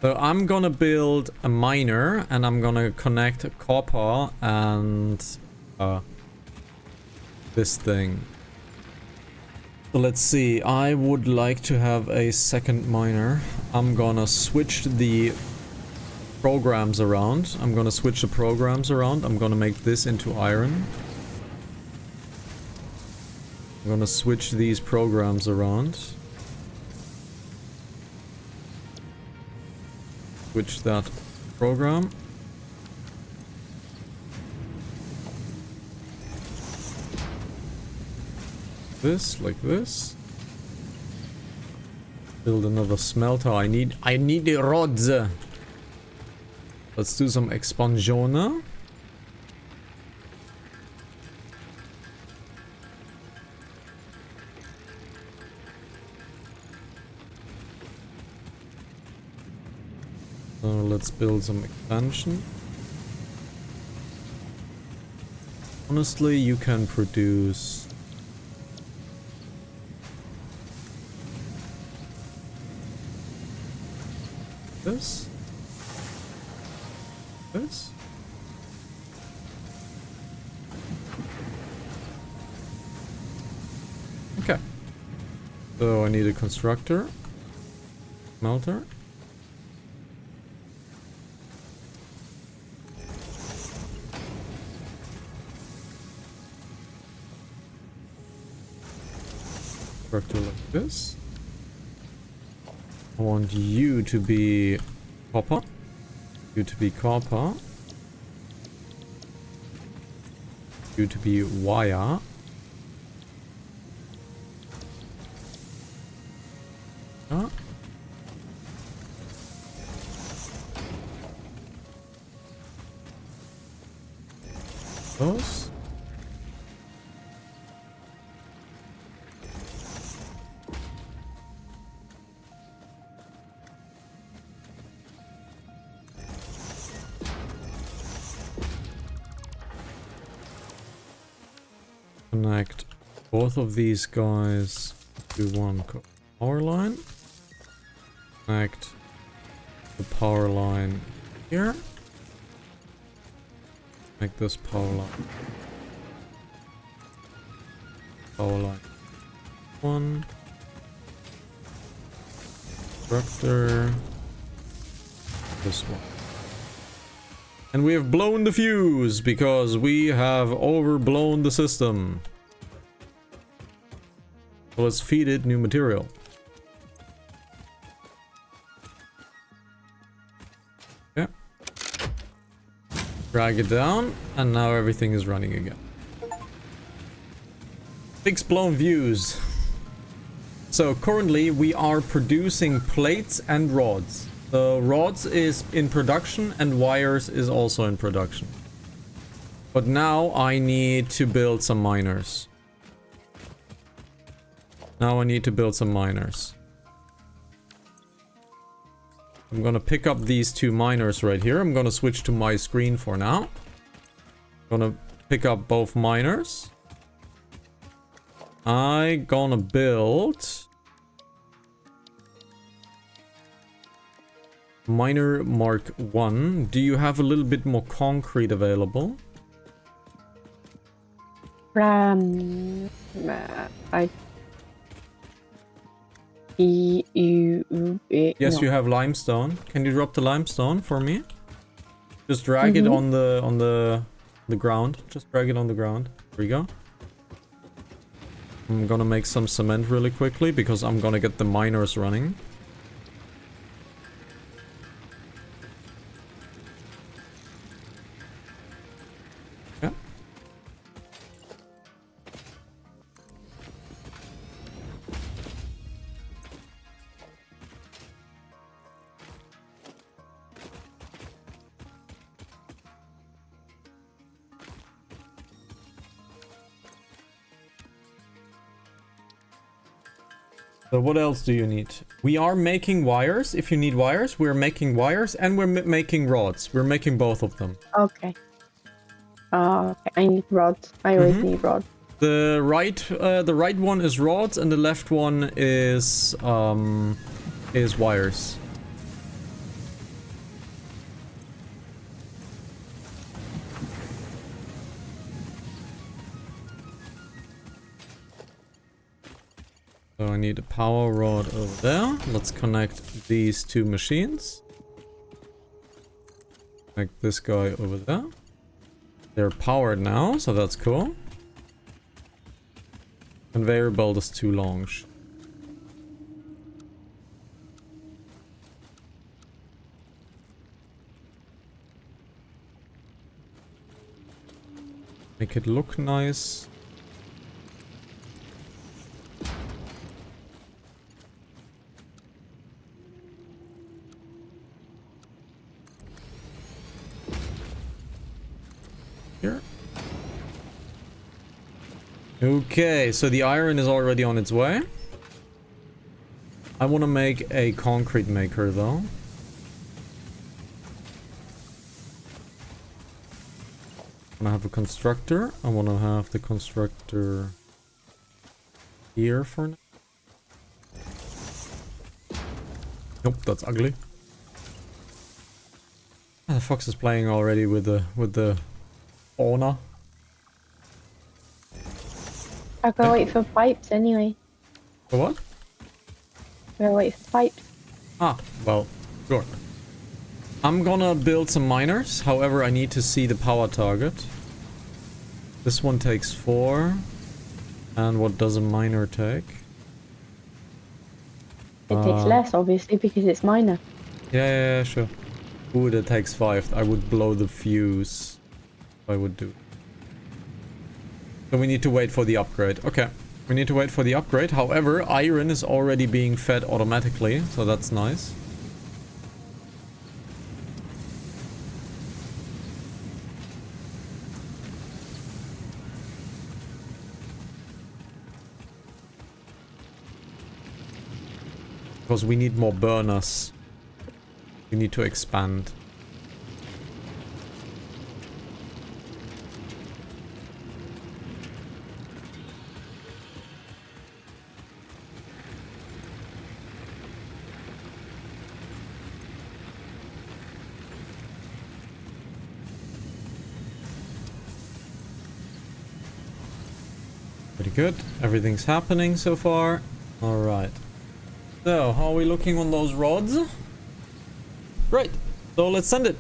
So I'm gonna build a miner, and I'm gonna connect copper and this thing. So let's see, I would like to have a second miner. I'm gonna switch the programs around. I'm gonna make this into iron. I'm gonna switch these programs around. Switch that program. This, like this. Build another smelter. I need the rods. Let's do some expansion. So let's build some expansion. Honestly, you can produce this. Okay. So I need a constructor. Smelter. Constructor like this. I want you to be copper. You to be copper. You to be wire. Those. Connect both of these guys to one power line. Connect the power line here. Make this power line. Power line 1. Constructor. This one. And we have blown the fuse because we have overblown the system. So let's feed it new material. Yeah. Drag it down, and now everything is running again. 6 blown fuse. So currently we are producing plates and rods. The rods is in production and wires is also in production. But now I need to build some miners. I'm gonna pick up these 2 miners right here. I'm gonna switch to my screen for now. Gonna pick up both miners. I gonna build miner Mark 1. Do you have a little bit more concrete available? I Yes, no. you have limestone. Can you drop the limestone for me? Just drag it on the ground. Just drag it on the ground. There we go. I'm gonna make some cement really quickly because I'm gonna get the miners running. Yeah. So what else do you need? We are making wires. If you need wires, we're making wires and we're making rods. We're making both of them. Okay. Okay. I need rods. I always need rods. The right one is rods and the left one is wires. So I need a power rod over there. Let's connect these 2 machines. Connect this guy over there. They're powered now, so that's cool. Conveyor belt is too long. Make it look nice. Here. Okay, so the iron is already on its way. I want to make a concrete maker though. I want to have a constructor. I want to have the constructor here for now. Nope, that's ugly. Ah, the fox is playing already with the owner. I gotta wait for pipes anyway. For what? I gotta wait for pipes. Ah, well, sure. I'm gonna build some miners. However, I need to see the power target. This one takes 4. And what does a miner take? It takes less, obviously, because it's minor. Yeah, sure. Ooh, that takes 5. I would blow the fuse. If I would do it. So we need to wait for the upgrade. Okay. We need to wait for the upgrade. However, iron is already being fed automatically, so that's nice. Because we need more burners. We need to expand. Pretty good. Everything's happening so far. Alright. So, how are we looking on those rods? Great. So let's send it.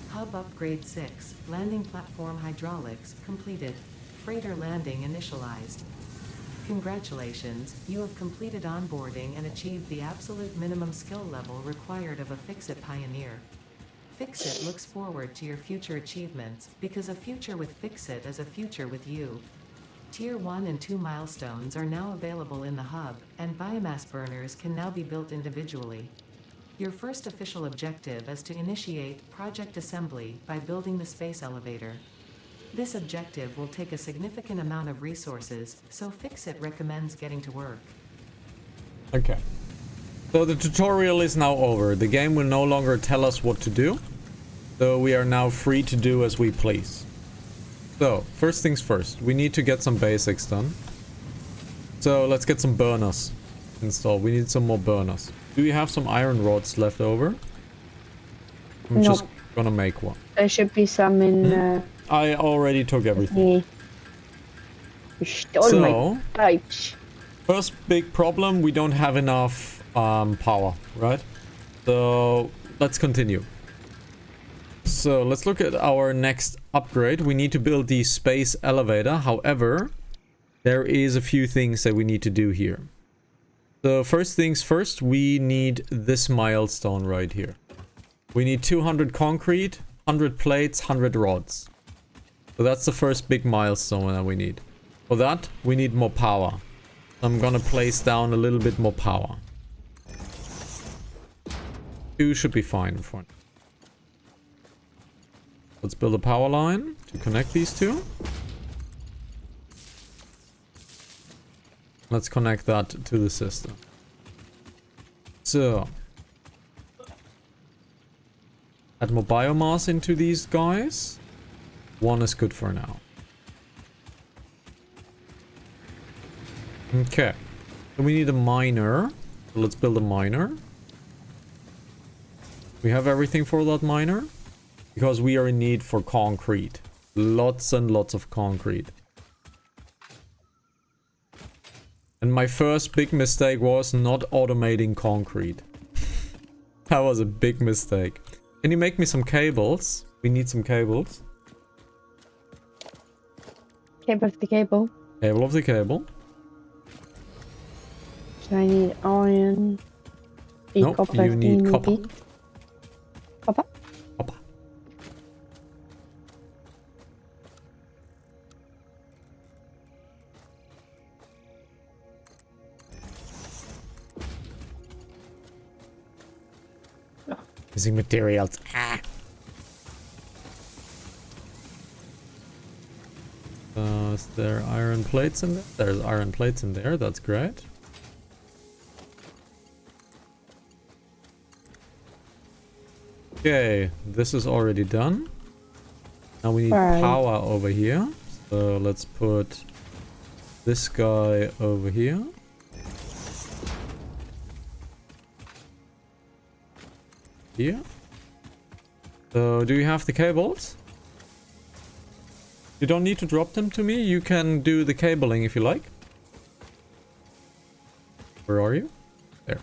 Hub upgrade 6. Landing platform hydraulics completed. Freighter landing initialized. Congratulations, you have completed onboarding and achieved the absolute minimum skill level required of a Fix-It pioneer. Fix-It looks forward to your future achievements, because a future with Fix-It is a future with you. Tier 1 and 2 milestones are now available in the hub, and biomass burners can now be built individually. Your first official objective is to initiate project assembly by building the space elevator. This objective will take a significant amount of resources, so Fix-It recommends getting to work. Okay. So the tutorial is now over. The game will no longer tell us what to do. So we are now free to do as we please. So, first things first. We need to get some basics done. So let's get some burners installed. We need some more burners. Do you have some iron rods left over? I'm just gonna make one. There should be some in... I already took everything. You stole my pipes. First big problem, we don't have enough power, right? So let's continue. So let's look at our next upgrade. We need to build the space elevator. However, there is a few things that we need to do here. So first things first, we need this milestone right here. We need 200 concrete, 100 plates, 100 rods. So that's the first big milestone that we need. For that, we need more power. I'm gonna place down a little bit more power. 2 should be fine for now. Let's build a power line to connect these two. Let's connect that to the system. So, add more biomass into these guys. 1 is good for now. Okay. So we need a miner. So let's build a miner. We have everything for that miner. Because we are in need for concrete. Lots and lots of concrete. And my first big mistake was not automating concrete. That was a big mistake. Can you make me some cables? We need some cables. Cable of the cable. Cable of the cable. So I need iron. No, copper, you need copper. Copper? Copper. Using materials. Ah. Is there iron plates in there? There's iron plates in there. That's great. Okay, this is already done. Now we need power over here. So let's put this guy over here. Here. So do you have the cables? You don't need to drop them to me. You can do the cabling if you like. Where are you? There.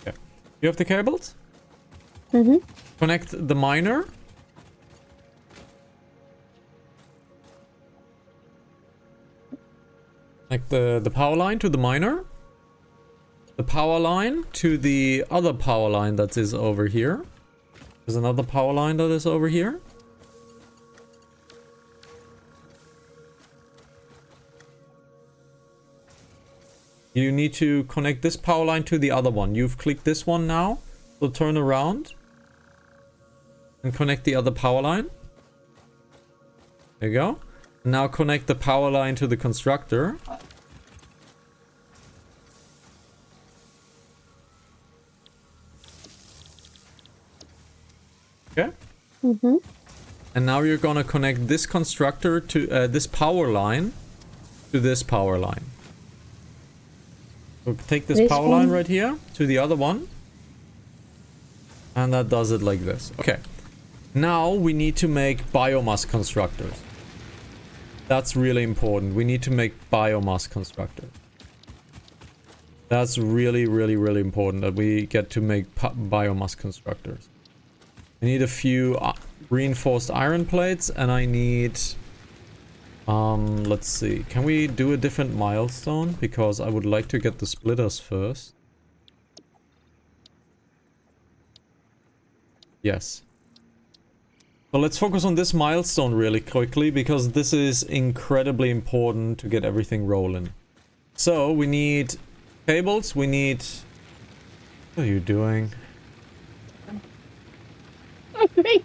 Okay. You have the cables? Mm-hmm. Connect the miner. Connect the power line to the miner. The power line to the other power line that is over here. There's another power line that is over here. You need to connect this power line to the other one. You've clicked this one now. So turn around. And connect the other power line. There you go. Now connect the power line to the constructor. Okay. Mm-hmm. And now you're gonna connect this constructor to this power line to this power line. So take this power line right here to the other one. And that does it like this. Okay. Now we need to make biomass constructors. That's really important. We need to make biomass constructors. That's really, really, really important that we get to make biomass constructors. I need a few reinforced iron plates, and I need... let's see. Can we do a different milestone? Because I would like to get the splitters first. Yes. So let's focus on this milestone really quickly, because this is incredibly important to get everything rolling. So we need cables, we need... What are you doing? Okay.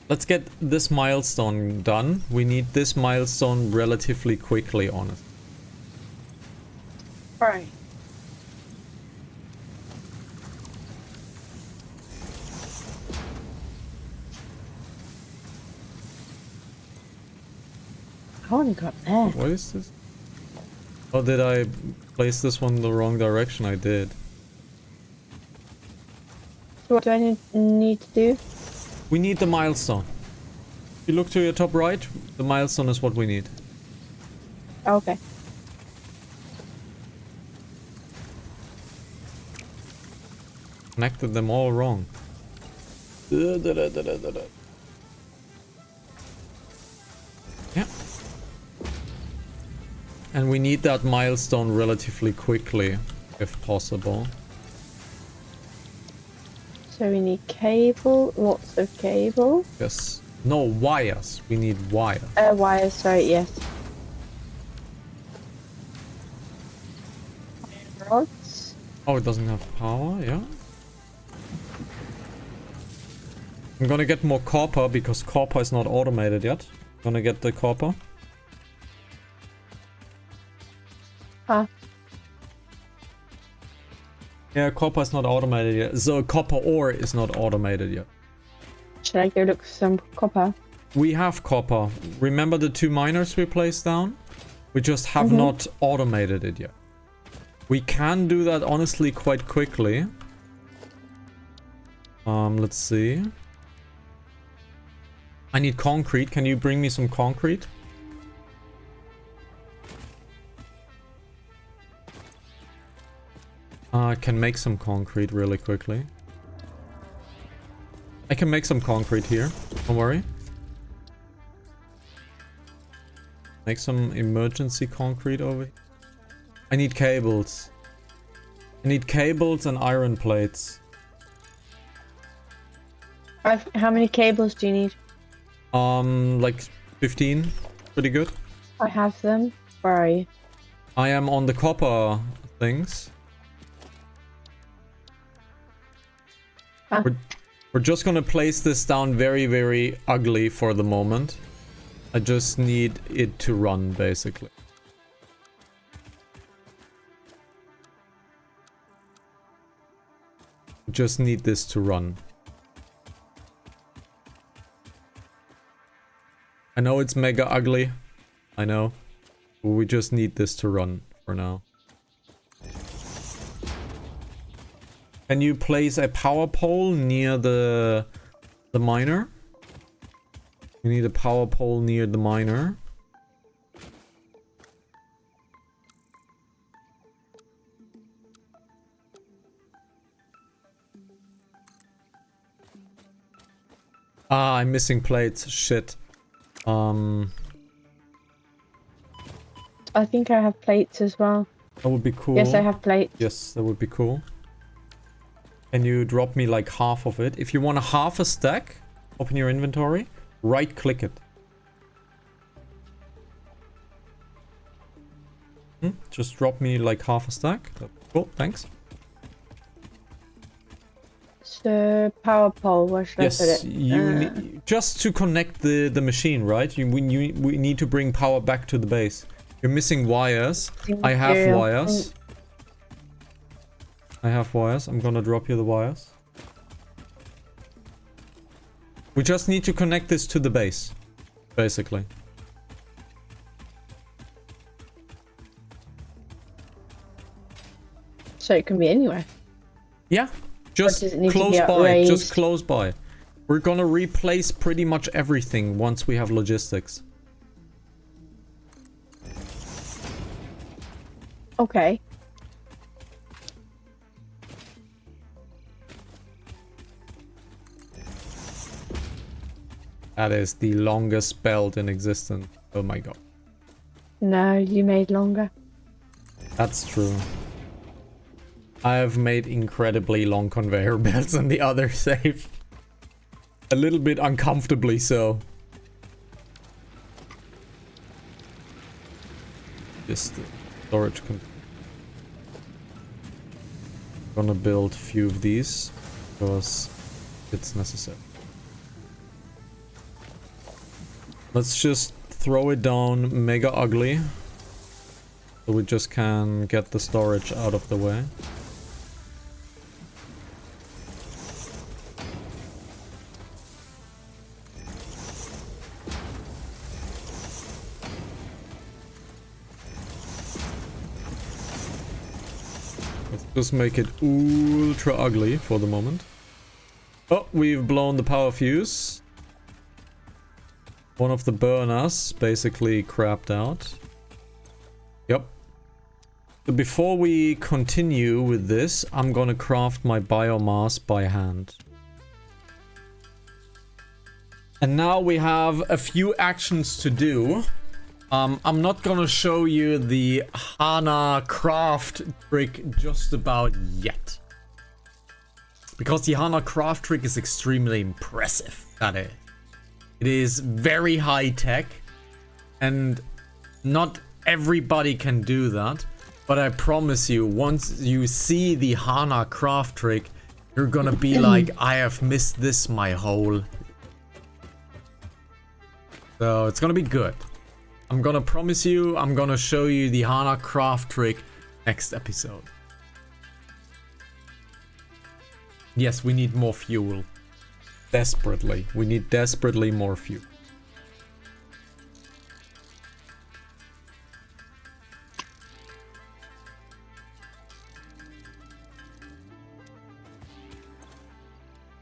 Let's get this milestone done. We need this milestone relatively quickly, honestly. Right. I only got there. What is this? Oh, did I place this one the wrong direction? I did. So what do I need to do? We need the milestone. If you look to your top right, the milestone is what we need. Okay. Connected them all wrong. Yeah. And we need that milestone relatively quickly, if possible. So we need cable, lots of cable. Yes. No, wires. We need wires. Wires, sorry, yes. Rods. Oh, it doesn't have power, yeah. I'm gonna get more copper, because copper is not automated yet. Gonna get the copper. Huh. Yeah, copper is not automated yet. So copper ore is not automated yet. Should I go look for some copper? We have copper. Remember the 2 miners we placed down? We just have not automated it yet. We can do that honestly quite quickly. Let's see. I need concrete. Can you bring me some concrete? I can make some concrete really quickly. I can make some concrete here. Don't worry. Make some emergency concrete over here. I need cables. I need cables and iron plates. How many cables do you need? Like 15. Pretty good. I have them. Where are you? I am on the copper things. Ah. We're just gonna place this down very, very ugly for the moment. I just need it to run, basically. Just need this to run. I know it's mega ugly. I know. But we just need this to run for now. Can you place a power pole near the miner? We need a power pole near the miner. Ah, I'm missing plates. Shit. I think I have plates as well. That would be cool. Yes, I have plates. Yes, that would be cool. Can you drop me like half of it? If you want a half a stack, open your inventory, right click it. Just drop me like half a stack. Cool, thanks. So power pole, where should I put it? Yes, you need, just to connect the machine, right? We need to bring power back to the base. You're missing wires. I have wires. I have wires. I'm gonna drop you the wires. We just need to connect this to the base, basically. So it can be anywhere. Yeah, just does it need to close be by, raised? just close by. We're gonna replace pretty much everything once we have logistics. Okay. That is the longest belt in existence. Oh my god. No, you made longer. That's true. I have made incredibly long conveyor belts in the other save. A little bit uncomfortably so. Just storage. Gonna build a few of these because it's necessary. Let's just throw it down mega ugly. So we just can get the storage out of the way. Let's just make it ultra ugly for the moment. Oh, we've blown the power fuse. One of the burners basically crapped out. Yep. So before we continue with this, I'm gonna craft my biomass by hand. And now we have a few actions to do. I'm not gonna show you the Hana craft trick just about yet. Because the Hana craft trick is extremely impressive. That is. It is very high tech. And not everybody can do that. But I promise you, once you see the Hana craft trick, you're gonna be like, I have missed this my whole. So it's gonna be good. I'm gonna promise you, I'm gonna show you the Hana craft trick next episode. Yes, we need more fuel. Desperately. We need desperately more fuel.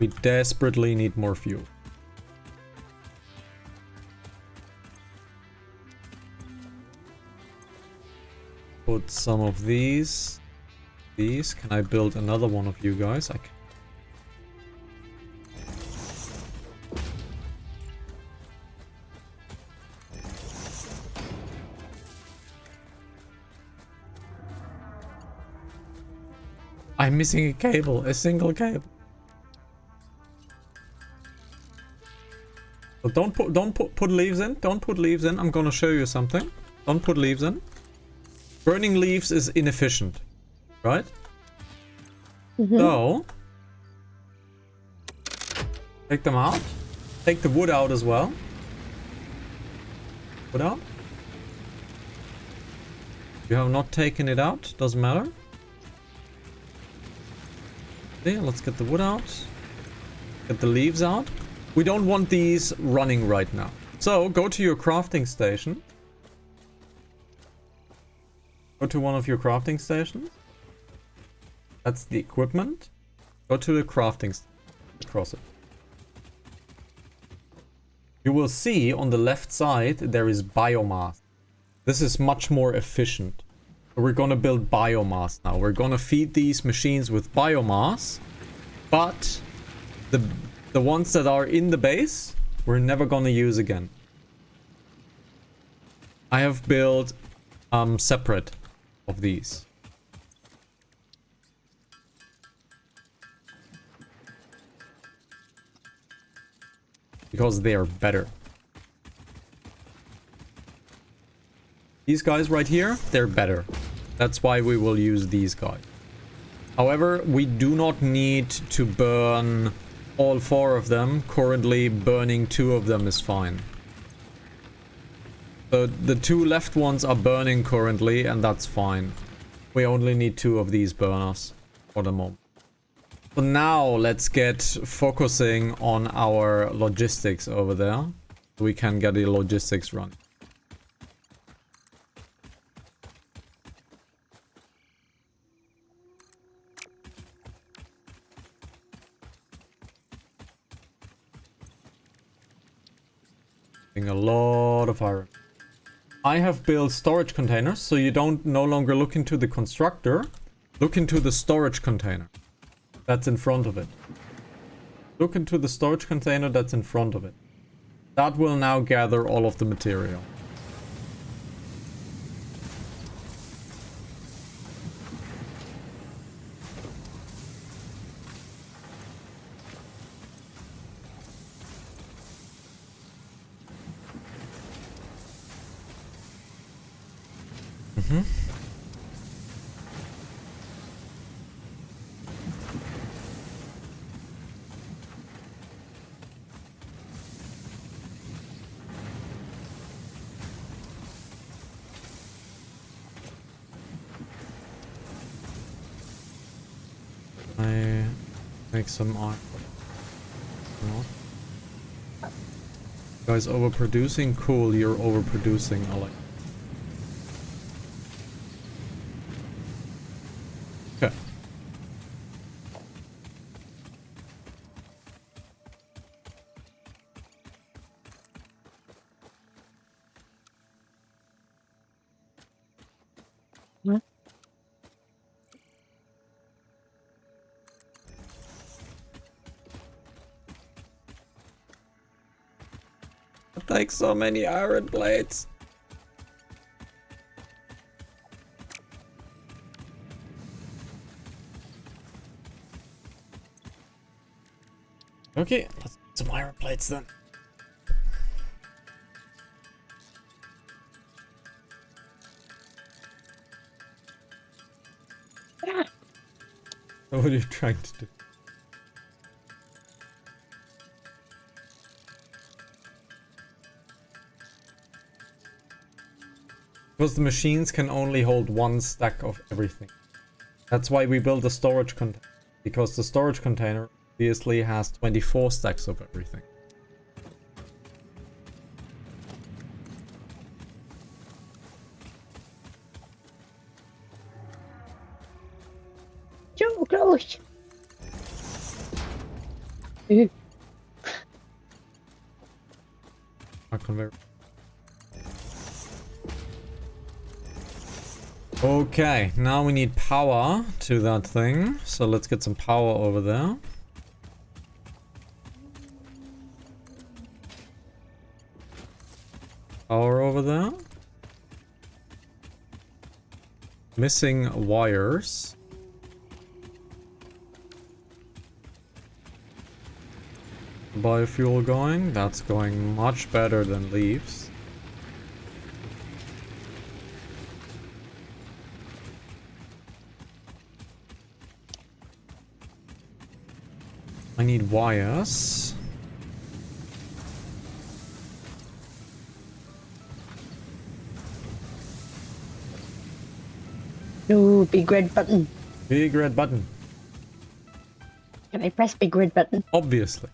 We desperately need more fuel. Put some of these. Can I build another one of you guys? I can. I'm missing a cable, a single cable. So don't put leaves in. Don't put leaves in. I'm gonna show you something. Don't put leaves in. Burning leaves is inefficient, right? Mm-hmm. So take them out. Take the wood out as well. Wood out. You have not taken it out. Doesn't matter. Okay, let's get the wood out. Get the leaves out. We don't want these running right now. So go to your crafting station. Go to one of your crafting stations. That's the equipment. Go to the crafting station. Across it. You will see on the left side there is biomass. This is much more efficient. We're gonna build biomass now. We're gonna feed these machines with biomass, but the ones that are in the base, we're never gonna use again. I have built separate of these. Because they are better. These guys right here, they're better. That's why we will use these guys. However, we do not need to burn all 4 of them. Currently, burning 2 of them is fine. So the 2 left ones are burning currently, and that's fine. We only need 2 of these burners for the moment. So now let's get focusing on our logistics over there. So we can get the logistics run. A lot of iron. I have built storage containers, so you don't no longer look into the constructor. Look into the storage container that's in front of it. Look into the storage container that's in front of it. That will now gather all of the material. I make some iron. No. Guys, overproducing? Cool, you're overproducing. I like. Okay. Huh? It takes so many iron plates. Okay, let's get some iron plates then. What are you trying to do? Because the machines can only hold one stack of everything. That's why we built a storage container. Because the storage container obviously has 24 stacks of everything. Too close. Ew. A conveyor. Okay, now we need power to that thing. So let's get some power over there. Power over there. Missing wires. Biofuel going. That's going much better than leaves. I need wires. No, big red button. Big red button. Can I press big red button? Obviously.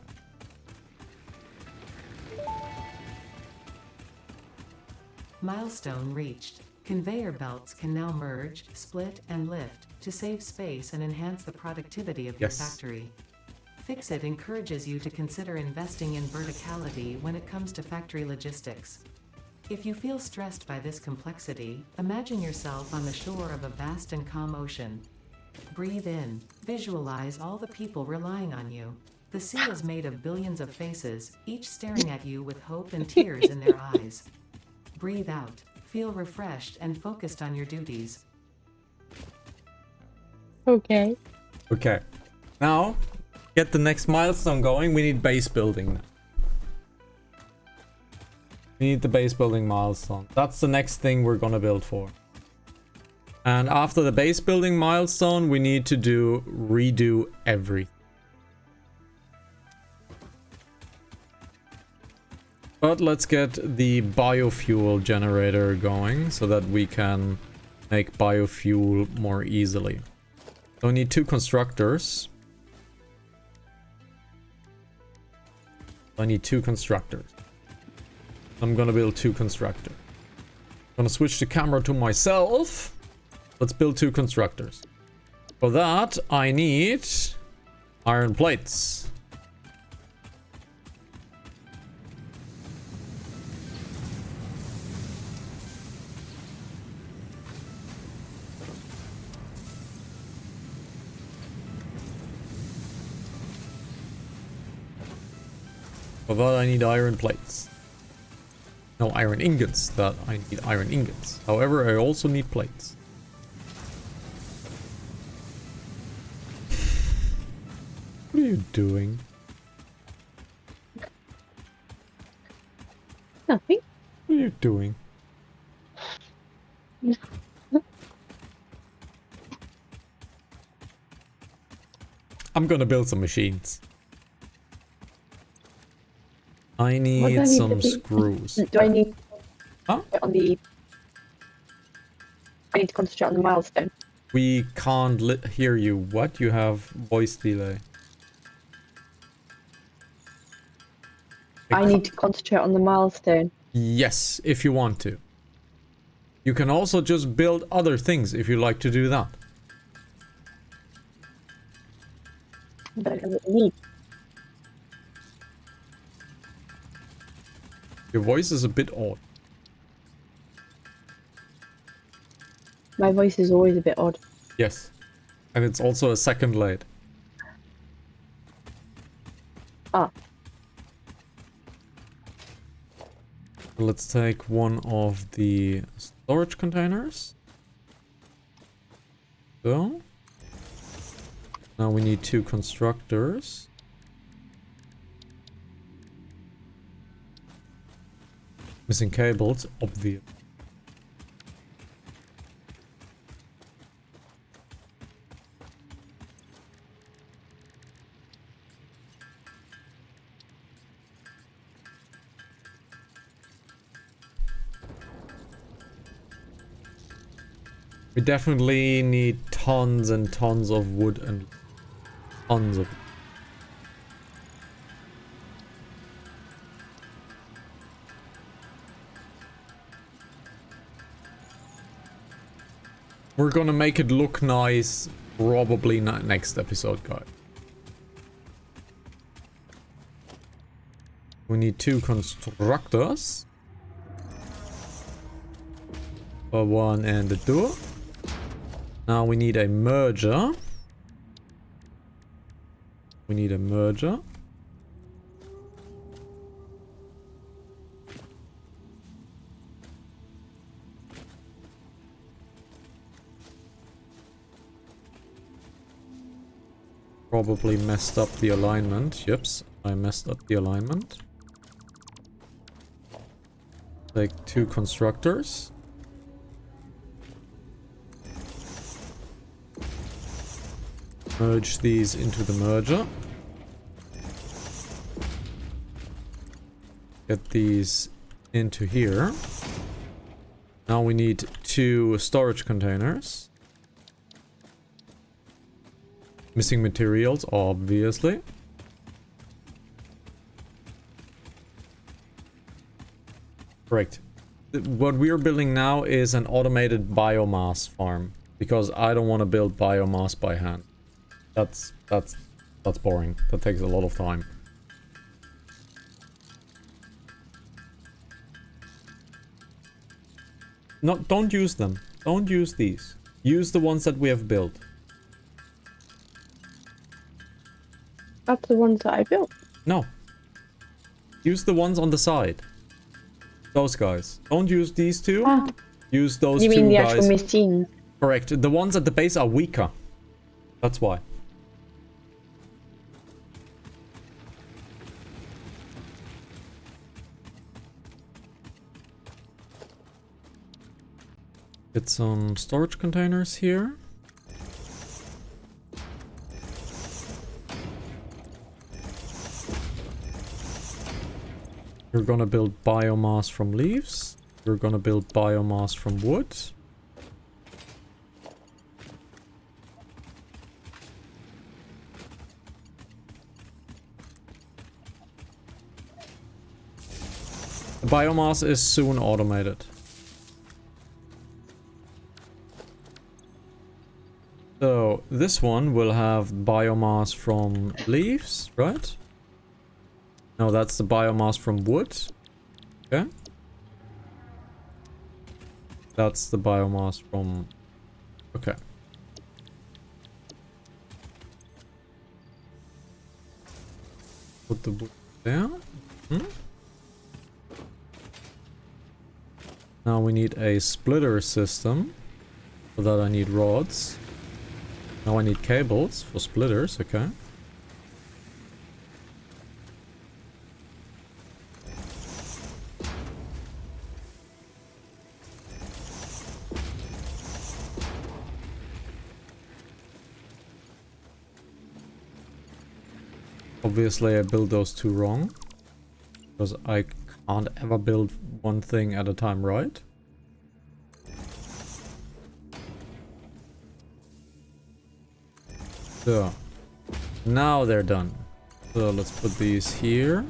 Milestone reached. Conveyor belts can now merge, split, and lift to save space and enhance the productivity of your Yes. factory. Fix-It encourages you to consider investing in verticality when it comes to factory logistics. If you feel stressed by this complexity, imagine yourself on the shore of a vast and calm ocean. Breathe in. Visualize all the people relying on you. The sea is made of billions of faces, each staring at you with hope and tears in their eyes. Breathe out. Feel refreshed and focused on your duties. Okay. Okay. Now, get the next milestone going. We need base building now. We need the base building milestone. That's the next thing we're gonna build for. And after the base building milestone, we need to redo everything. But let's get the biofuel generator going so that we can make biofuel more easily. So we need 2 constructors. I need 2 constructors. I'm gonna build 2 constructors. I'm gonna switch the camera to myself. Let's build 2 constructors. For that, I need iron plates. For that I need iron plates. No, iron ingots. That I need iron ingots. However, I also need plates. What are you doing? Nothing. What are you doing? I'm gonna build some machines. I need some screws. Do I need Huh? on the? I need to concentrate on the milestone. We can't hear you. What? You have voice delay. I need to concentrate on the milestone. Yes, if you want to. You can also just build other things if you like to do that. But I don't need. Your voice is a bit odd. My voice is always a bit odd. Yes. And it's also a second late. Ah. Let's take one of the storage containers. So. Now we need 2 constructors. Missing cables, obvious. We definitely need tons and tons of wood and tons of... We're gonna make it look nice probably next episode, guys. We need 2 constructors. A 1 and a 2. Now we need a merger. We need a merger. Probably messed up the alignment. Yips, I messed up the alignment. Take 2 constructors. Merge these into the merger. Get these into here. Now we need 2 storage containers. Missing materials, obviously. Correct. What we're building now is an automated biomass farm. Because I don't want to build biomass by hand. That's boring. That takes a lot of time. No, don't use them. Don't use these. Use the ones that we have built. That's the ones that I built. No. Use the ones on the side. Those guys. Don't use these 2. Ah. Use those 2 guys. You mean the actual machine? Correct. The ones at the base are weaker. That's why. Get some storage containers here. We're gonna build biomass from leaves. We're gonna build biomass from wood. The biomass is soon automated. So this one will have biomass from leaves, right? No, that's the biomass from wood. Okay. That's the biomass from... Okay. Put the wood there. Now we need a splitter system. For that I need rods. Now I need cables for splitters, okay. Obviously I built those two wrong. Because I can't ever build one thing at a time, right? So, now they're done. So let's put these here.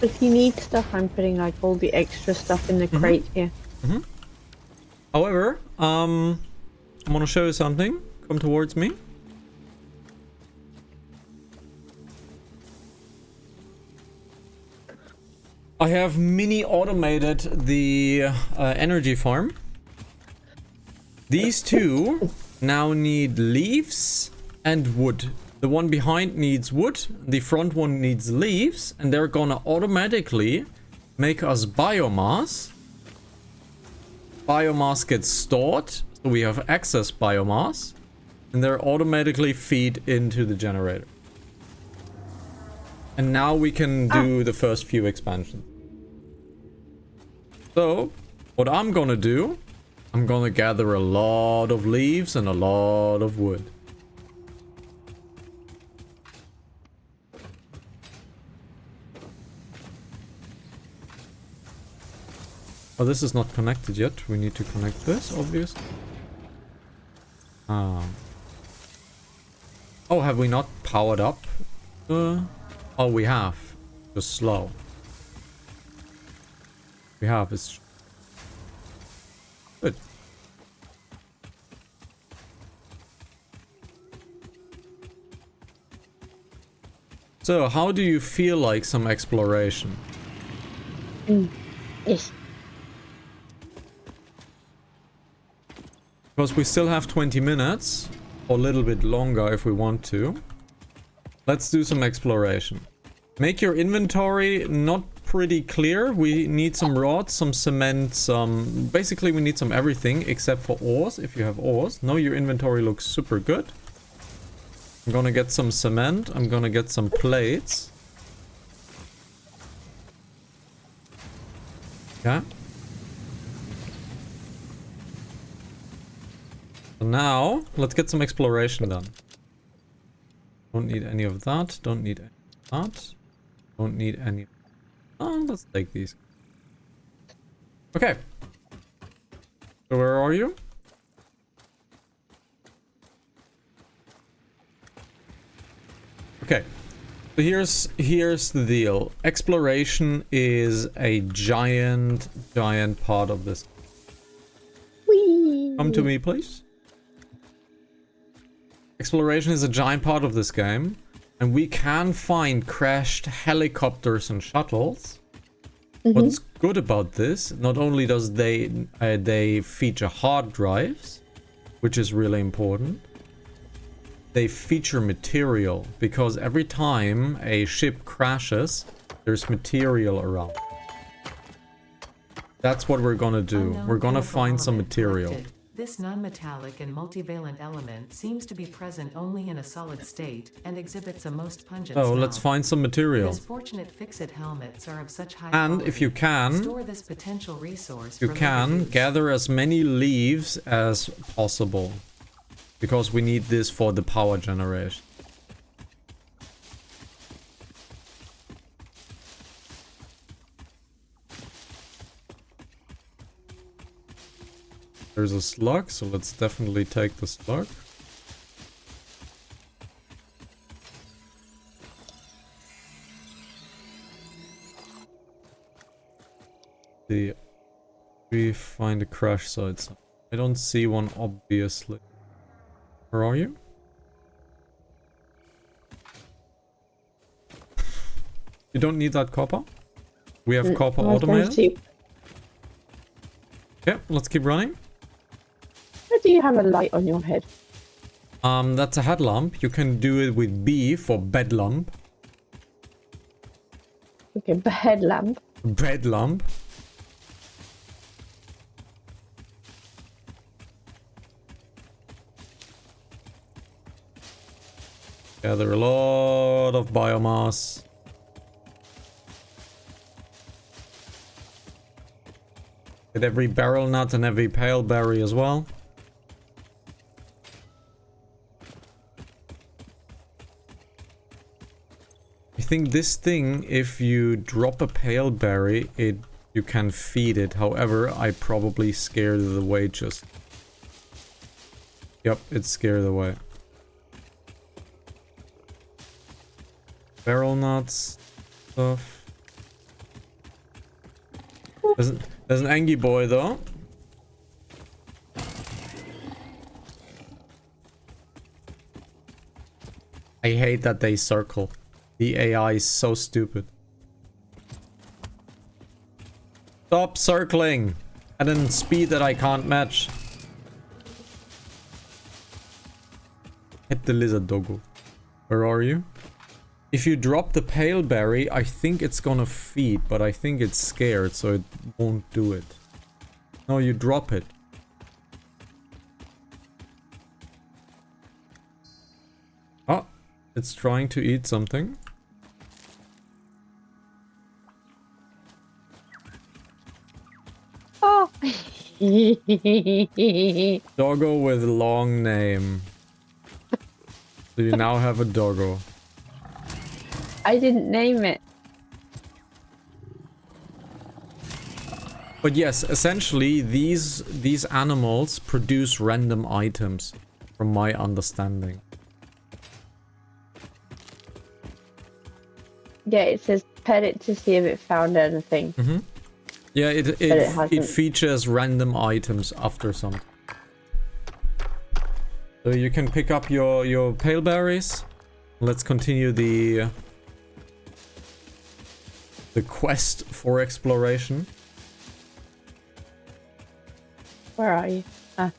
If you need stuff, I'm putting like all the extra stuff in the crate here. However, I want to show you something. Come towards me. I have mini automated the energy farm. These two now need leaves and wood. The one behind needs wood, the front one needs leaves, and they're gonna automatically make us biomass. Biomass gets stored, so we have excess biomass, and they're automatically feed into the generator. And now we can do the first few expansions. So, what I'm gonna do, I'm gonna gather a lot of leaves and a lot of wood. Oh, this is not connected yet. We need to connect this, obviously. Oh, have we not powered up? Oh, we have. Just slow. We have. It's good. So, how do you feel like some exploration? Yes. Because we still have 20 minutes, or a little bit longer if we want to. Let's do some exploration. Make your inventory not pretty clear. We need some rods, some cement, some... Basically, we need some everything except for ores, if you have ores. Now your inventory looks super good. I'm gonna get some cement. I'm gonna get some plates. Yeah. So now, let's get some exploration done. Don't need any of that. Don't need any of that. Don't need any... Oh, let's take these. Okay. So where are you? Okay. So here's the deal. Exploration is a giant part of this. Whee! Come to me, please. Exploration is a giant part of this game, and we can find crashed helicopters and shuttles. What's good about this, not only does they feature hard drives, which is really important, they feature material, because every time a ship crashes, there's material around. That's what we're gonna do. We're gonna find some material. Collected. This non-metallic and multivalent element seems to be present only in a solid state and exhibits a most pungent So smell. let's find some material. Misfortunate fix-it helmets are of such high And quality. if you can, Store this potential resource you for can later use. gather as many leaves as possible. because we need this for the power generation. There's a slug, so let's definitely take the slug. See, we find a crash site. I don't see one, obviously. Where are you? You don't need that copper? We have copper automated. Yeah, let's keep running. Why do you have a light on your head? That's a headlamp. You can do it with B for bedlamp. Okay, headlamp. Bedlamp. Gather a lot of biomass. Get every barrel nut and every pale berry as well. I think this thing, if you drop a pale berry, you can feed it. However, I probably scared it away just. Yep, it scared away. Barrel nuts, stuff. There's an angry boy though. I hate that they circle. The AI is so stupid. Stop circling at a speed that I can't match. Hit the lizard doggo. Where are you? If you drop the pale berry, I think it's gonna feed, but I think it's scared, so it won't do it. No, you drop it. Oh, it's trying to eat something. Oh. Doggo with long name. So you now have a doggo. I didn't name it. But yes, essentially these animals produce random items, from my understanding. Yeah, it says pet it to see if it found anything. Mm-hmm. Yeah, it features random items after something. So you can pick up your pale berries. Let's continue the quest for exploration. Where are you? Ah.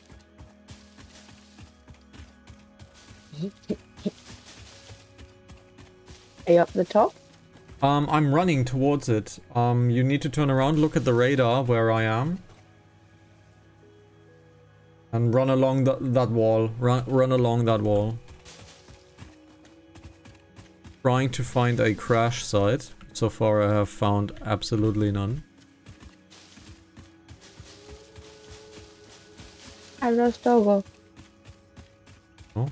Are you up the top? I'm running towards it. You need to turn around, look at the radar where I am. And run along that wall. Run along that wall. Trying to find a crash site. So far I have found absolutely none. I lost Doggo. Oh.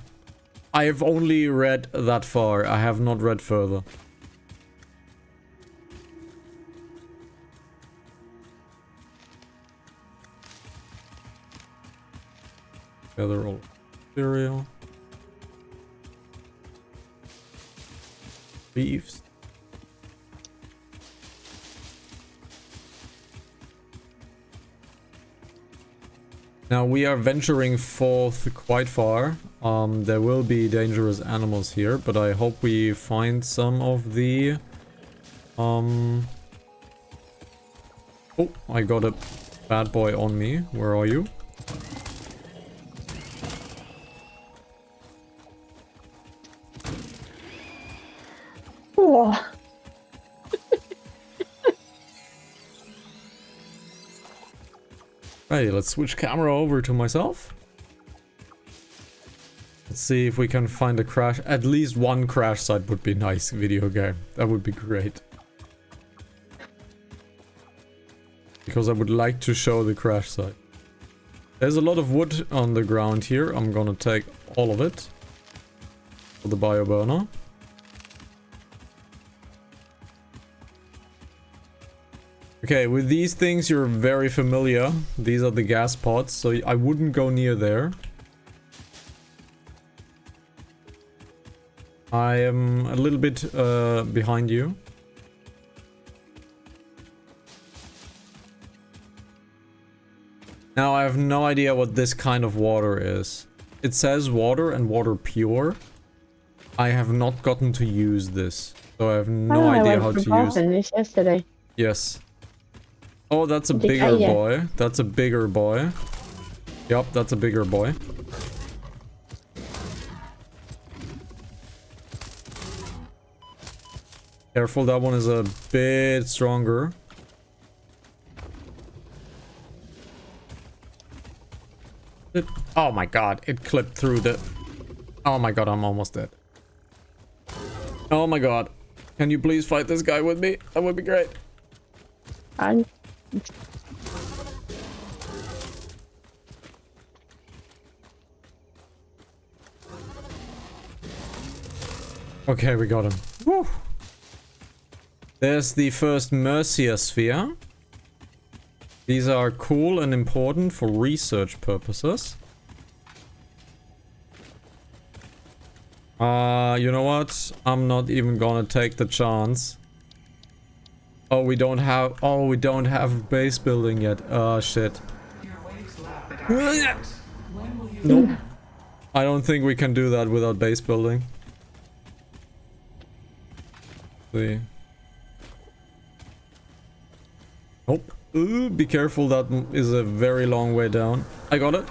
I have only read that far. I have not read further. Gather all cereal. Beefs. Now we are venturing forth quite far. There will be dangerous animals here, but I hope we find some of the... Oh, I got a bad boy on me. Where are you? Oh. Hey, let's switch camera over to myself. Let's see if we can find a crash. At least one crash site would be nice, video game. That would be great. Because I would like to show the crash site. There's a lot of wood on the ground here. I'm gonna take all of it for the bio burner. Okay, with these things you're very familiar. These are the gas pods, so I wouldn't go near there. I am a little bit behind you. Now I have no idea what this kind of water is. It says water and water pure. I have not gotten to use this, so I have no idea how to use this yesterday. Yes. Oh, that's a bigger boy. That's a bigger boy. Yup, that's a bigger boy. Careful, that one is a bit stronger. Oh my god, it clipped through the... Oh my god, I'm almost dead. Oh my god. Can you please fight this guy with me? That would be great. Okay, we got him. Woo. There's the first Mercia sphere. These are cool and important for research purposes. You know what? I'm not even gonna take the chance. Oh, we don't have base building yet. Oh, shit. Nope. I don't think we can do that without base building. See. Nope. Ooh, be careful, that is a very long way down. I got it.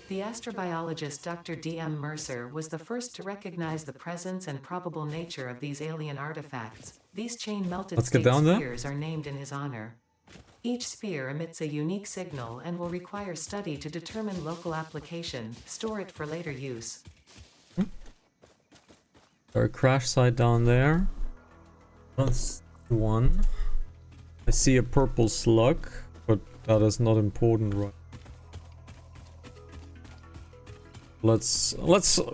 The astrobiologist Dr. D.M. Mercer was the first to recognize the presence and probable nature of these alien artifacts. These chain-melted state spheres are named in his honor. Each sphere emits a unique signal and will require study to determine local application, store it for later use. Our crash site down there. That's one. I see a purple slug, but that is not important, right? Let's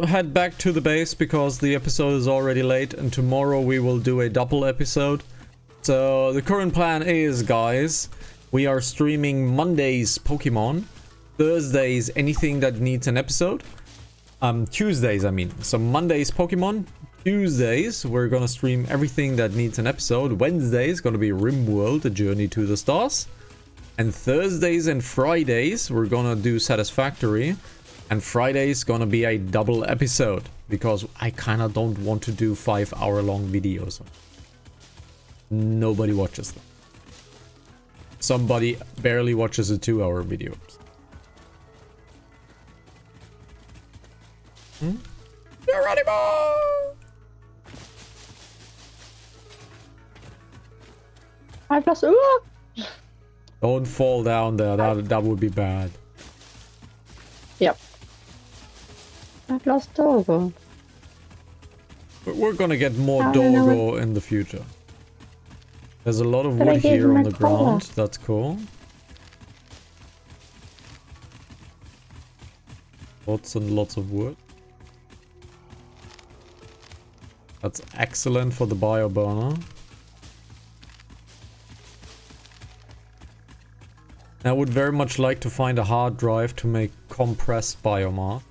head back to the base because the episode is already late and tomorrow we will do a double episode. So the current plan is, guys, we are streaming Mondays Pokemon, Thursdays anything that needs an episode. Tuesdays, I mean. So Mondays Pokemon, Tuesdays we're gonna stream everything that needs an episode. Wednesdays gonna be RimWorld, A Journey to the Stars. And Thursdays and Fridays we're gonna do Satisfactory. And Friday's gonna be a double episode because I kinda don't want to do 5-hour-long videos. Nobody watches them. Somebody barely watches a 2-hour video. Geronimo! I've lost. Don't fall down there. That would be bad. Yep. I've lost Doggo. But we're gonna get more Doggo in the future. There's a lot of wood here on the ground. That's cool. Lots and lots of wood. That's excellent for the bio burner. I would very much like to find a hard drive to make compressed biomass.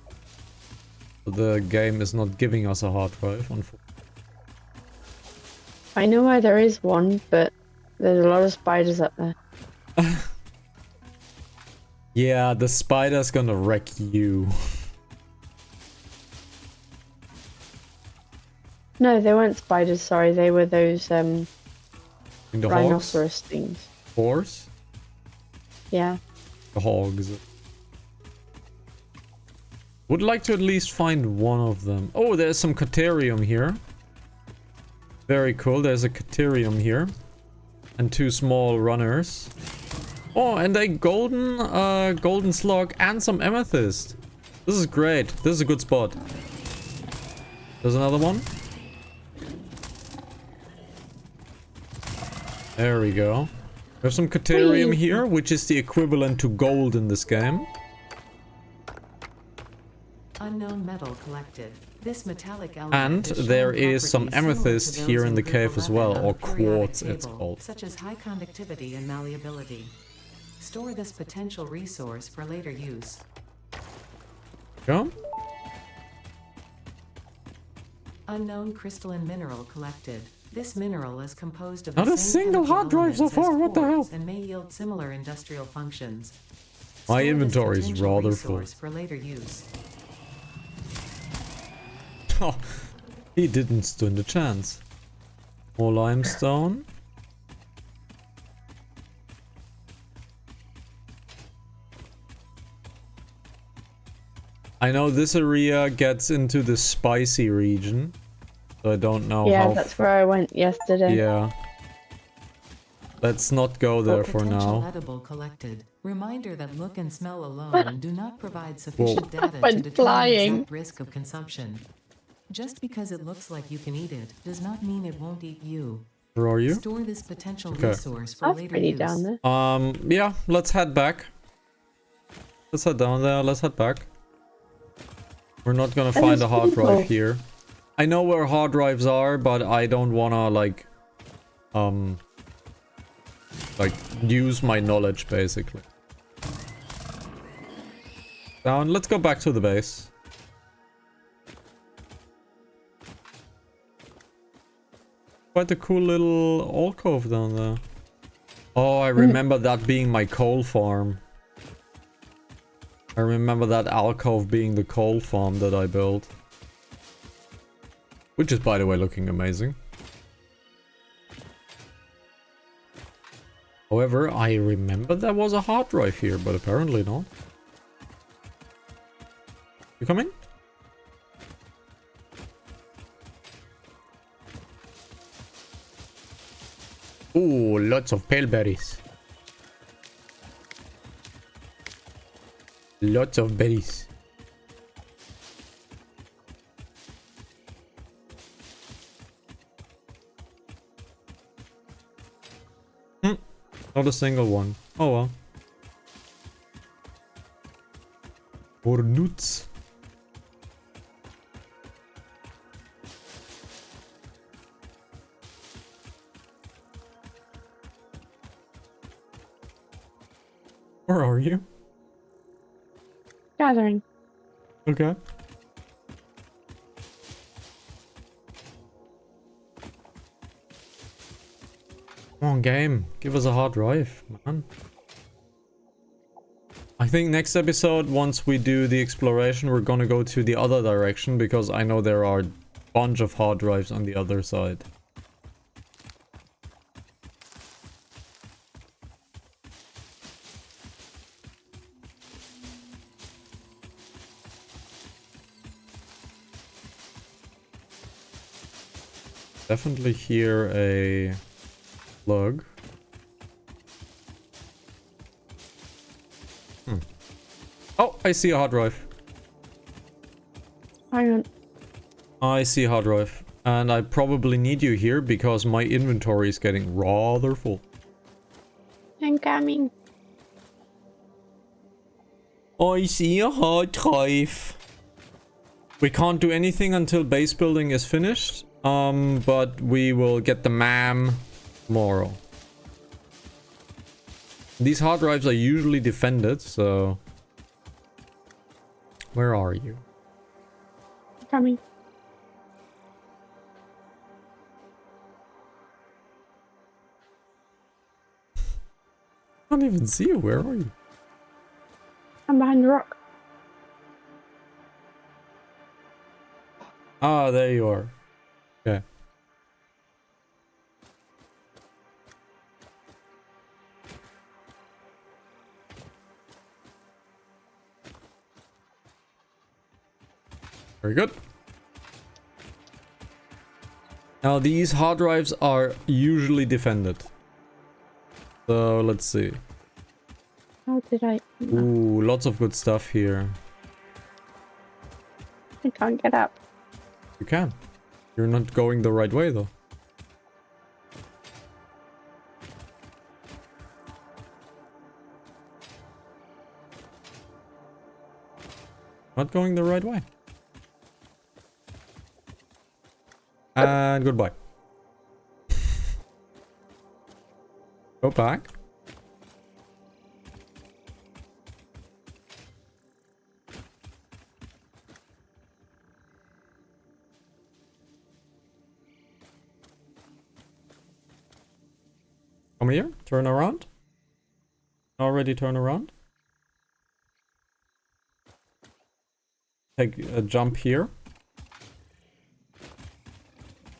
The game is not giving us a hard drive, unfortunately. I know where there is one, but there's a lot of spiders up there. Yeah, the spider's gonna wreck you. No, they weren't spiders, sorry. They were those Hogs? rhinoceros things. Horse? Yeah. The hogs. Would like to at least find one of them. Oh, there's some Caterium here. Very cool. There's a Caterium here. And 2 small runners. Oh, and a golden slug and some amethyst. This is great. This is a good spot. There's another one. There we go. We have some Caterium Whee! here, which is the equivalent to gold in this game. Unknown metal collected. This metallic And element has there shown is some properties similar to amethyst those here in the Group cave as 11 well, on the or periodic quartz it's table, called. such as high conductivity and malleability. Store this potential resource for later use. Go. Unknown crystalline mineral collected. This mineral is composed of Not the a same single chemical hard drive so elements as far, what the quartz hell? and may yield similar industrial functions. My Store this inventory is potential rather full. resource for later use. Oh, he didn't stand a chance. More limestone. I know this area gets into the spicy region, so I don't know Yeah, how. that's where I went yesterday. Yeah. Let's not go there for Potential now. edible collected. Reminder that look and smell alone do not provide sufficient data to Went determine flying. exact risk of consumption. Just because it looks like you can eat it does not mean it won't eat you. Where are you? Store this potential Okay. resource for That's later pretty use. down there. Yeah, let's head back. Let's head down there, let's head back. We're not gonna find a hard drive here. I know where hard drives are, but I don't wanna, like, use my knowledge, basically. Down, let's go back to the base. Quite a cool little alcove down there. Oh, I remember that being my coal farm. I remember that alcove being the coal farm that I built. Which is, by the way, looking amazing. However, I remember there was a hard drive here, but apparently not. You coming? Ooh, lots of pale berries. Lots of berries. Not a single one. Oh well. Or nuts. Where are you? Gathering. Okay. Come on, game. Give us a hard drive, man. I think next episode, once we do the exploration, we're gonna go to the other direction, because I know there are a bunch of hard drives on the other side. Definitely hear a plug. Oh, I see a hard drive. Hang on. I see a hard drive. And I probably need you here because my inventory is getting rather full. I'm coming. I see a hard drive. We can't do anything until base building is finished. But we will get the MAM tomorrow. These hard drives are usually defended, so... Where are you? Coming. I can't even see you. Where are you? I'm behind the rock. Ah, there you are. Okay. Very good. Now these hard drives are usually defended. So let's see. How did I? No, Ooh, lots of good stuff here. I can't get up. You can. You're not going the right way though. Not going the right way. And goodbye. Go back. Come here, turn around. Already turn around. Take a jump here.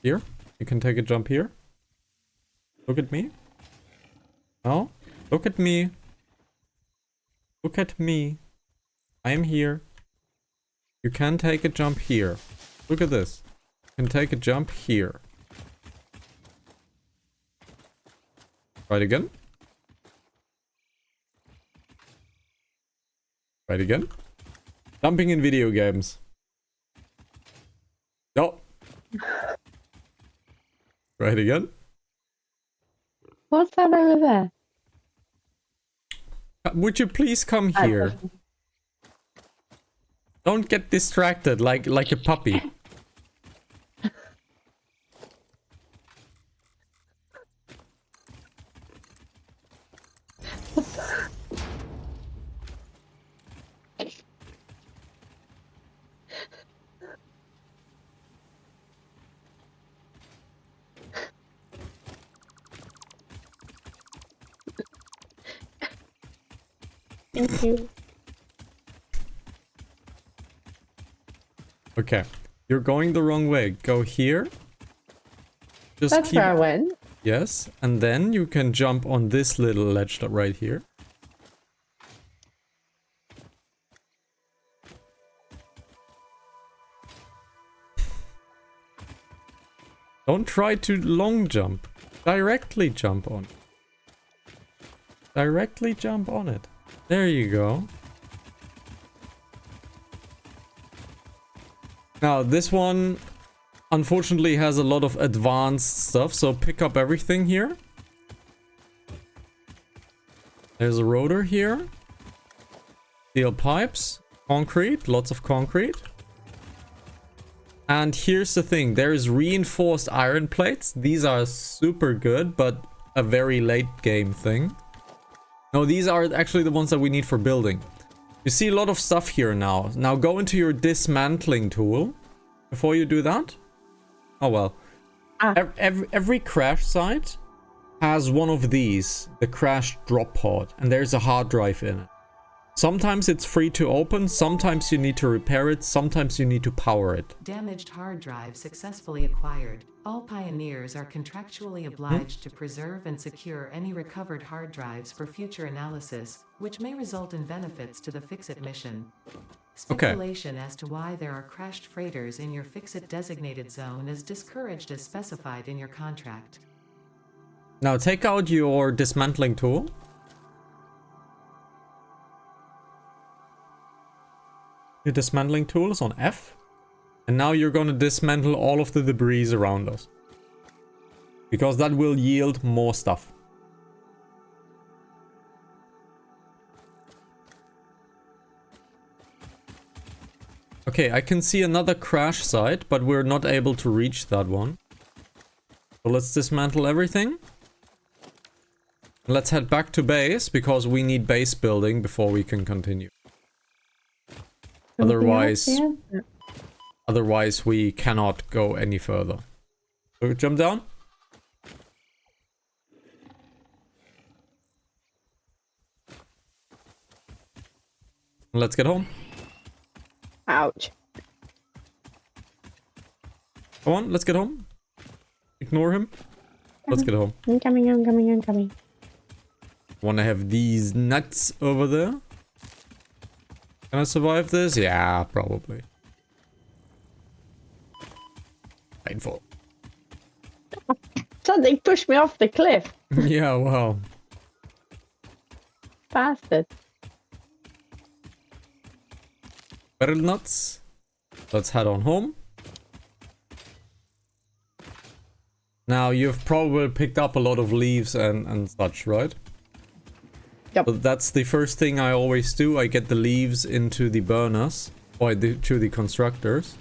Here. You can take a jump here. Look at me. No. Look at me. Look at me. I am here. You can take a jump here. Look at this. You can take a jump here. Right again. Right again. Jumping in video games. No. Right again. What's that over there? Would you please come here? Don't get distracted like a puppy. Thank you. Okay. You're going the wrong way. Go here. Just That's keep... where I went. Yes. And then you can jump on this little ledge right here. Don't try to long jump. Directly jump on it. Directly jump on it. There you go. Now, this one unfortunately has a lot of advanced stuff, so pick up everything here. There's a rotor here. Steel pipes. Concrete. Lots of concrete. And here's the thing. There is reinforced iron plates. These are super good, but a very late game thing. No, these are actually the ones that we need for building. You see a lot of stuff here now. Now go into your dismantling tool. Before you do that. Oh well. Every crash site has one of these. The crash drop pod. And there's a hard drive in it. Sometimes it's free to open. Sometimes you need to repair it. Sometimes you need to power it. Damaged hard drive successfully acquired. All pioneers are contractually obliged to preserve and secure any recovered hard drives for future analysis, which may result in benefits to the Fix-It mission. Speculation as to why there are crashed freighters in your Fix-It designated zone is discouraged as specified in your contract. Now take out your dismantling tool. Your dismantling tool is on F. And now you're going to dismantle all of the debris around us. Because that will yield more stuff. Okay, I can see another crash site, but we're not able to reach that one. So let's dismantle everything. Let's head back to base, because we need base building before we can continue. Otherwise we cannot go any further. So jump down. Let's get home. Ouch. Come on, let's get home. Ignore him. Let's get home. I'm coming, I'm coming, I'm coming. Wanna have these nuts over there? Can I survive this? Yeah, probably. Painful. Something pushed me off the cliff. Yeah, well. Bastard. Barrel nuts. Let's head on home. Now, you've probably picked up a lot of leaves and such, right? Yep. So that's the first thing I always do. I get the leaves into the burners. to the constructors.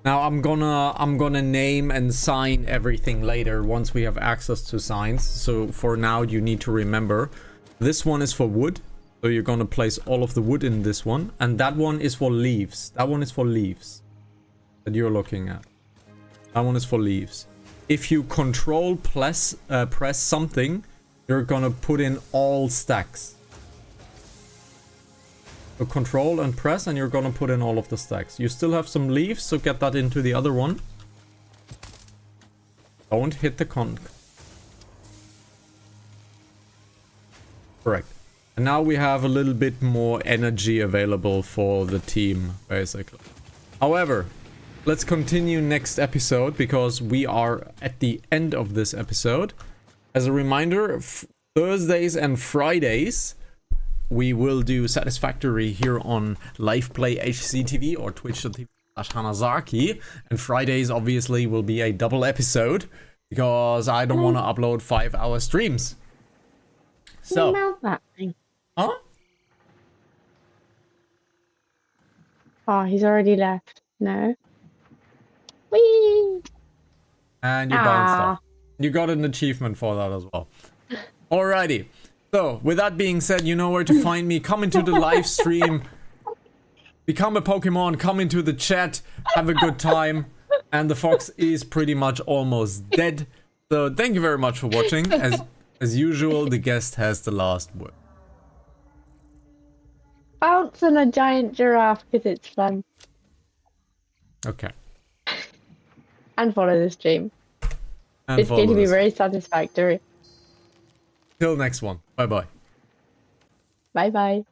Now I'm gonna name and sign everything later once we have access to signs. So for now you need to remember this one is for wood. So you're gonna place all of the wood in this one, and that one is for leaves. That one is for leaves that you're looking at. That one is for leaves. If you control press something, you're gonna put in all stacks. So control and press, and you're gonna put in all of the stacks. You still have some leaves, so get that into the other one. Don't hit the conch. Correct. And now we have a little bit more energy available for the team, basically. However, let's continue next episode, because we are at the end of this episode. As a reminder, Thursdays and Fridays we will do Satisfactory here on LivePlay HCTV or twitch.tv/Hanazaki. And Fridays obviously will be a double episode, because I don't want to upload 5-hour streams. So, mount that thing. huh? Oh, he's already left. No. Whee! And you bounced off. You got an achievement for that as well. Alrighty. So, with that being said, you know where to find me. Come into the live stream. Become a Pokemon. Come into the chat. Have a good time. And the fox is pretty much almost dead. So, thank you very much for watching. As usual, the guest has the last word. Bounce on a giant giraffe because it's fun. Okay. And follow the stream. And It's going to follow be us. very satisfactory. Till next one. Bye-bye. Bye bye.